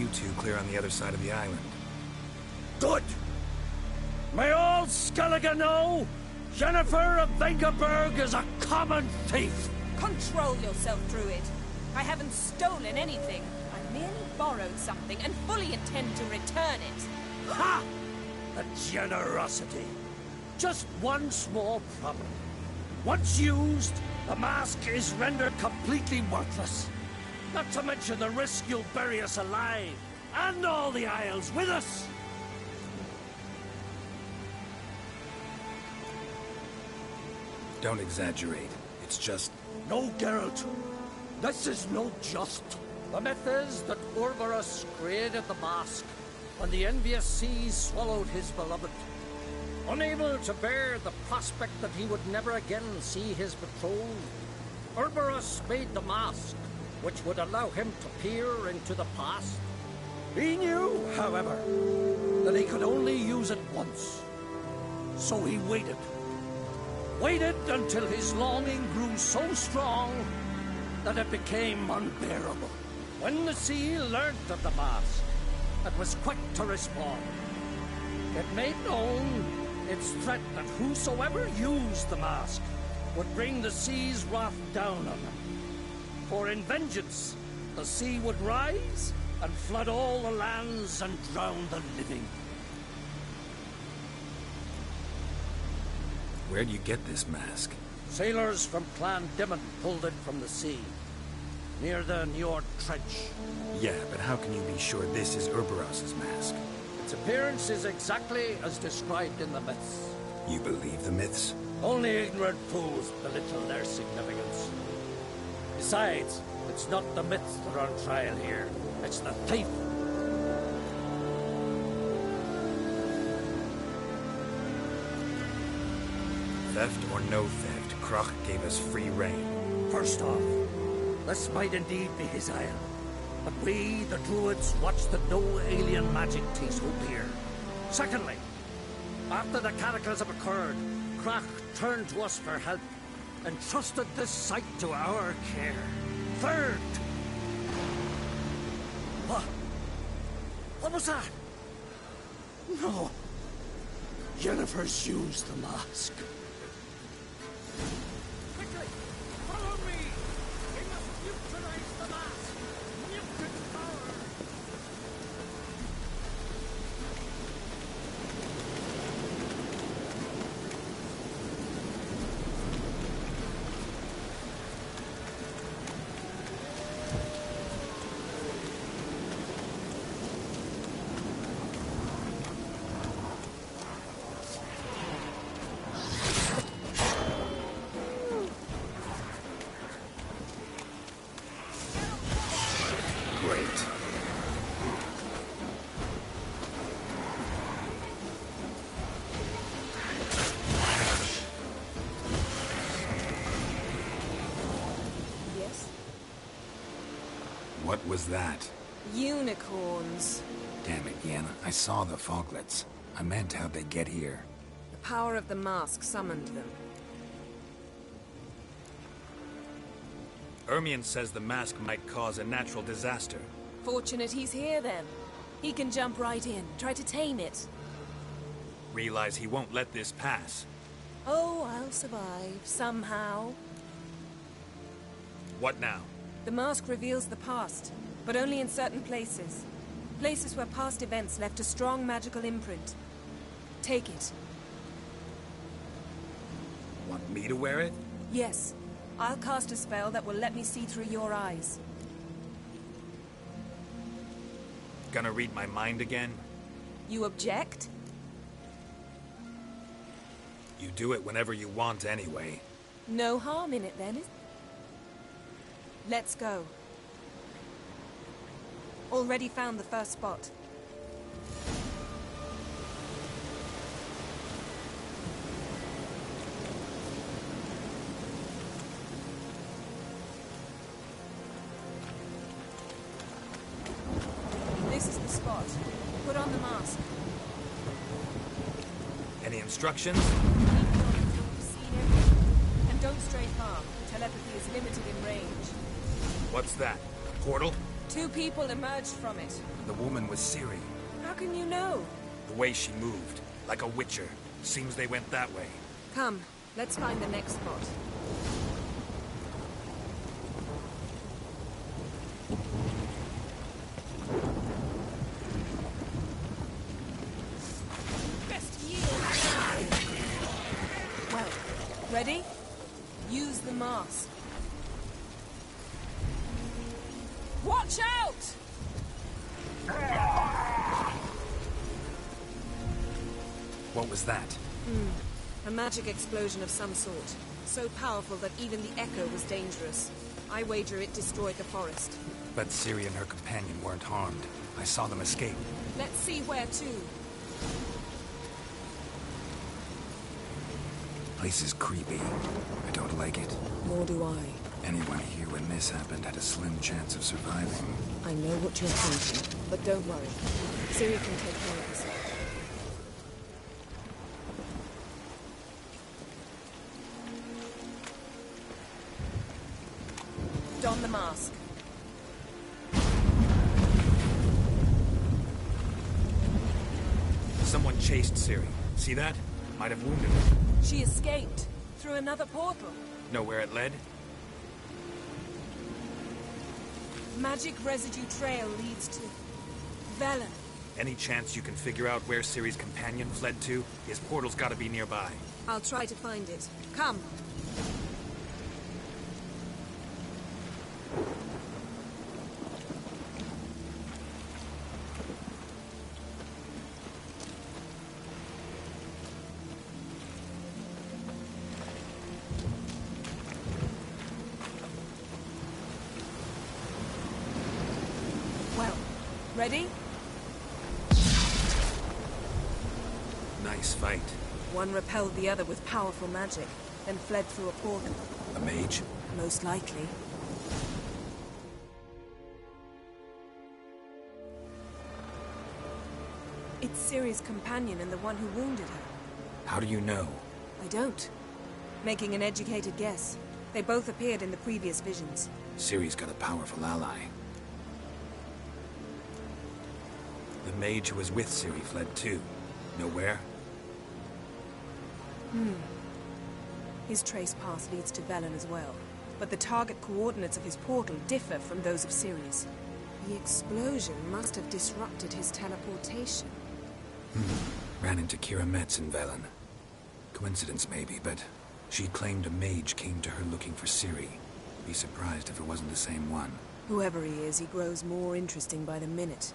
[SPEAKER 3] you two clear on the other side of the island.
[SPEAKER 15] Good! May all Skelliga know, Jennifer of Vengerberg is a common thief!
[SPEAKER 21] Control yourself, Druid. I haven't stolen anything. I merely borrowed something and fully intend to return it.
[SPEAKER 15] Ha! The generosity. Just one small problem. Once used, the mask is rendered completely worthless. Not to mention the risk you'll bury us alive, and all the Isles with us!
[SPEAKER 3] Don't exaggerate. It's just...
[SPEAKER 15] No, Geralt. This is no just. The myth is that Urberus created the mask when the envious seas swallowed his beloved. Unable to bear the prospect that he would never again see his betrothed, Urberus made the mask, which would allow him to peer into the past. He knew, however, that he could only use it once. So he waited. Waited until his longing grew so strong that it became unbearable. When the sea learnt of the mask, it was quick to respond. It made known its threat that whosoever used the mask would bring the sea's wrath down on them. For in vengeance, the sea would rise and flood all the lands and drown the living.
[SPEAKER 3] Where'd you get this mask?
[SPEAKER 15] Sailors from Clan Dimon pulled it from the sea, near the Njord Trench.
[SPEAKER 3] Yeah, but how can you be sure this is Urberos's mask?
[SPEAKER 15] Its appearance is exactly as described in the myths.
[SPEAKER 3] You believe the myths?
[SPEAKER 15] Only ignorant fools belittle their significance. Besides, it's not the myths that are on trial here. It's the thief.
[SPEAKER 3] Theft or no theft, Kroch gave us free rein.
[SPEAKER 15] First off, this might indeed be his isle. But we, the Druids, watch that no alien magic takes hold here. Secondly, after the cataclysm occurred, Kroch turned to us for help and trusted this site to our care. Third... What was that? No. Jennifer's used the mask.
[SPEAKER 18] Quickly! Follow me! We must neutralize the mask! Nuke its power!
[SPEAKER 3] What was that?
[SPEAKER 21] Unicorns.
[SPEAKER 3] Damn it, Yen. I saw the foglets. I meant how'd they get here?
[SPEAKER 21] The power of the mask summoned them.
[SPEAKER 22] Ermion says the mask might cause a natural disaster.
[SPEAKER 21] Fortunate he's here, then. He can jump right in, try to tame it.
[SPEAKER 22] Realize he won't let this pass.
[SPEAKER 21] Oh, I'll survive, somehow.
[SPEAKER 22] What now?
[SPEAKER 21] The mask reveals the past, but only in certain places. Places where past events left a strong magical imprint. Take it.
[SPEAKER 22] Want me to wear it?
[SPEAKER 21] Yes. I'll cast a spell that will let me see through your eyes.
[SPEAKER 22] Gonna read my mind again?
[SPEAKER 21] You object?
[SPEAKER 3] You do it whenever you want anyway.
[SPEAKER 21] No harm in it, then, is... Let's go. Already found the first spot. This is the spot. Put on the mask.
[SPEAKER 22] Any instructions?
[SPEAKER 21] Keep going until we've seen everything. And don't stray far. Telepathy is limited in range.
[SPEAKER 22] What's that? A portal?
[SPEAKER 21] 2 people emerged from it.
[SPEAKER 3] The woman was Ciri.
[SPEAKER 21] How can you know?
[SPEAKER 22] The way she moved, like a witcher. Seems they went that way.
[SPEAKER 21] Come, let's find the next spot. Best yield. Well, ready? Use the mask. Watch out!
[SPEAKER 3] What was that?
[SPEAKER 21] A magic explosion of some sort. So powerful that even the echo was dangerous. I wager it destroyed the forest.
[SPEAKER 3] But Ciri and her companion weren't harmed. I saw them escape.
[SPEAKER 21] Let's see where to.
[SPEAKER 3] Place is creepy. I don't like it.
[SPEAKER 21] Nor do I.
[SPEAKER 3] Anyone here when this happened had a slim chance of surviving.
[SPEAKER 21] I know what you're thinking, but don't worry. Ciri can take care of herself. Don the mask.
[SPEAKER 22] Someone chased Ciri. See that? Might have wounded her.
[SPEAKER 21] She escaped through another portal.
[SPEAKER 22] Know where it led?
[SPEAKER 21] Magic residue trail leads to Velen.
[SPEAKER 22] Any chance you can figure out where Ciri's companion fled to? His portal's gotta be nearby.
[SPEAKER 21] I'll try to find it. Come. Ready?
[SPEAKER 3] Nice fight.
[SPEAKER 21] One repelled the other with powerful magic, then fled through a portal.
[SPEAKER 3] A mage?
[SPEAKER 21] Most likely. It's Ciri's companion and the one who wounded her.
[SPEAKER 3] How do you know?
[SPEAKER 21] I don't. Making an educated guess. They both appeared in the previous visions.
[SPEAKER 3] Ciri's got a powerful ally. The mage who was with Ciri fled too. Know where?
[SPEAKER 21] His trace path leads to Velen as well. But the target coordinates of his portal differ from those of Ciri's. The explosion must have disrupted his teleportation.
[SPEAKER 3] Ran into Kira Metz in Velen. Coincidence maybe, but she claimed a mage came to her looking for Ciri. Be surprised if it wasn't the same one.
[SPEAKER 21] Whoever he is, he grows more interesting by the minute.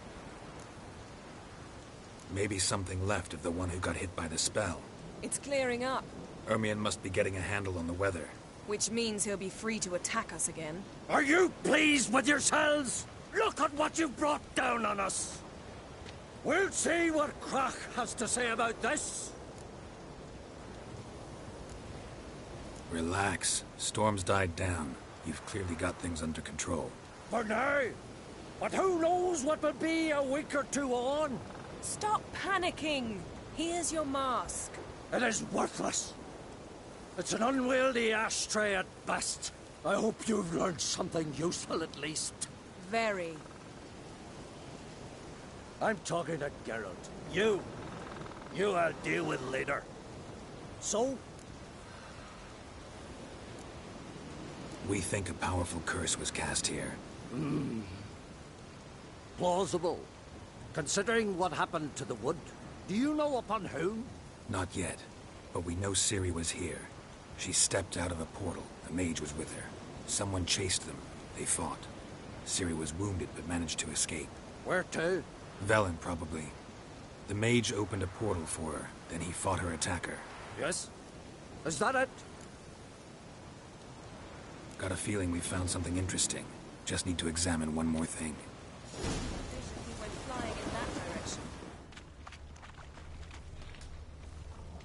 [SPEAKER 3] Maybe something left of the one who got hit by the spell.
[SPEAKER 21] It's clearing up.
[SPEAKER 3] Ermion must be getting a handle on the weather.
[SPEAKER 21] Which means he'll be free to attack us again.
[SPEAKER 15] Are you pleased with yourselves? Look at what you've brought down on us. We'll see what Krach has to say about this.
[SPEAKER 3] Relax. Storm's died down. You've clearly got things under control.
[SPEAKER 15] For now. But who knows what will be a week or two on?
[SPEAKER 21] Stop panicking! Here's your mask.
[SPEAKER 15] It is worthless. It's an unwieldy ashtray at best. I hope you've learned something useful at least.
[SPEAKER 21] Very.
[SPEAKER 15] I'm talking to Geralt. You I'll deal with later. So?
[SPEAKER 3] We think a powerful curse was cast here.
[SPEAKER 15] Plausible. Considering what happened to the wood, do you know upon whom?
[SPEAKER 3] Not yet, but we know Ciri was here. She stepped out of a portal. A mage was with her. Someone chased them. They fought. Ciri was wounded but managed to escape.
[SPEAKER 15] Where to?
[SPEAKER 3] Velen, probably. The mage opened a portal for her, then he fought her attacker.
[SPEAKER 15] Yes? Is that it?
[SPEAKER 3] Got a feeling we found something interesting. Just need to examine one more thing.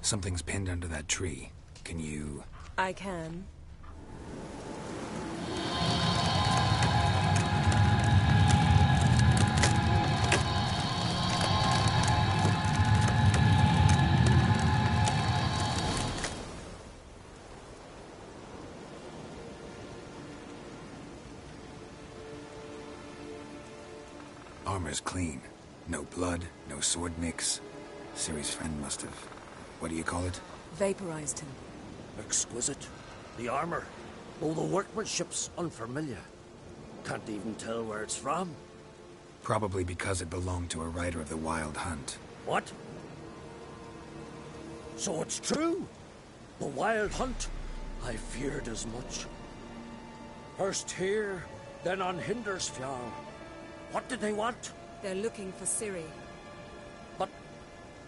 [SPEAKER 3] Something's pinned under that tree. Can you...
[SPEAKER 21] I can.
[SPEAKER 3] armor's clean. No blood, no sword nicks. Ciri's friend must have... what do you call it?
[SPEAKER 21] Vaporized him.
[SPEAKER 15] Exquisite. The armor. Oh, the workmanship's unfamiliar. Can't even tell where it's from.
[SPEAKER 3] Probably because it belonged to a rider of the Wild Hunt.
[SPEAKER 15] What? So it's true? The Wild Hunt? I feared as much. First here, then on Hindersfjall. What did they want?
[SPEAKER 21] They're looking for Ciri.
[SPEAKER 15] But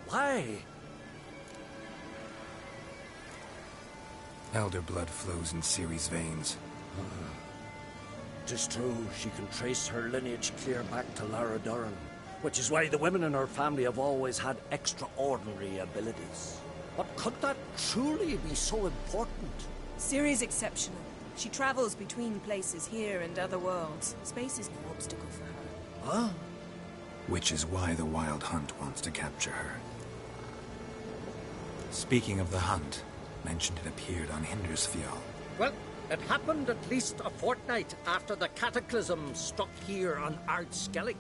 [SPEAKER 15] why?
[SPEAKER 3] Elder blood flows in Ciri's veins.
[SPEAKER 15] Tis true, she can trace her lineage clear back to Lara Duran, which is why the women in her family have always had extraordinary abilities. But could that truly be so important?
[SPEAKER 21] Ciri's exceptional. She travels between places here and other worlds. Space is no obstacle for her.
[SPEAKER 15] Huh?
[SPEAKER 3] Which is why the Wild Hunt wants to capture her. Speaking of the hunt, mentioned it appeared on Hindersfjall.
[SPEAKER 15] Well, it happened at least a fortnight after the cataclysm struck here on Skelliga.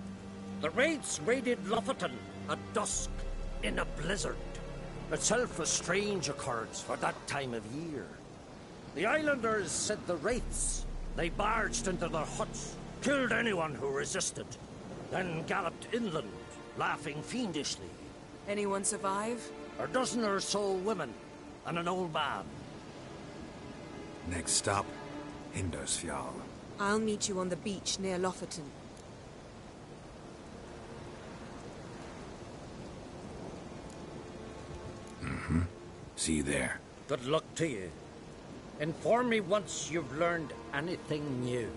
[SPEAKER 15] The raids raided Lofoten at dusk in a blizzard. Itself a strange occurrence for that time of year. The islanders said the wraiths. They barged into their huts, killed anyone who resisted, then galloped inland, laughing fiendishly.
[SPEAKER 21] Anyone survive?
[SPEAKER 15] A dozen or so women, and an old man.
[SPEAKER 3] Next stop, Hindersfjall.
[SPEAKER 21] I'll meet you on the beach near Lofoten.
[SPEAKER 3] Mm-hmm. See you there.
[SPEAKER 15] Good luck to you. Inform me once you've learned anything new.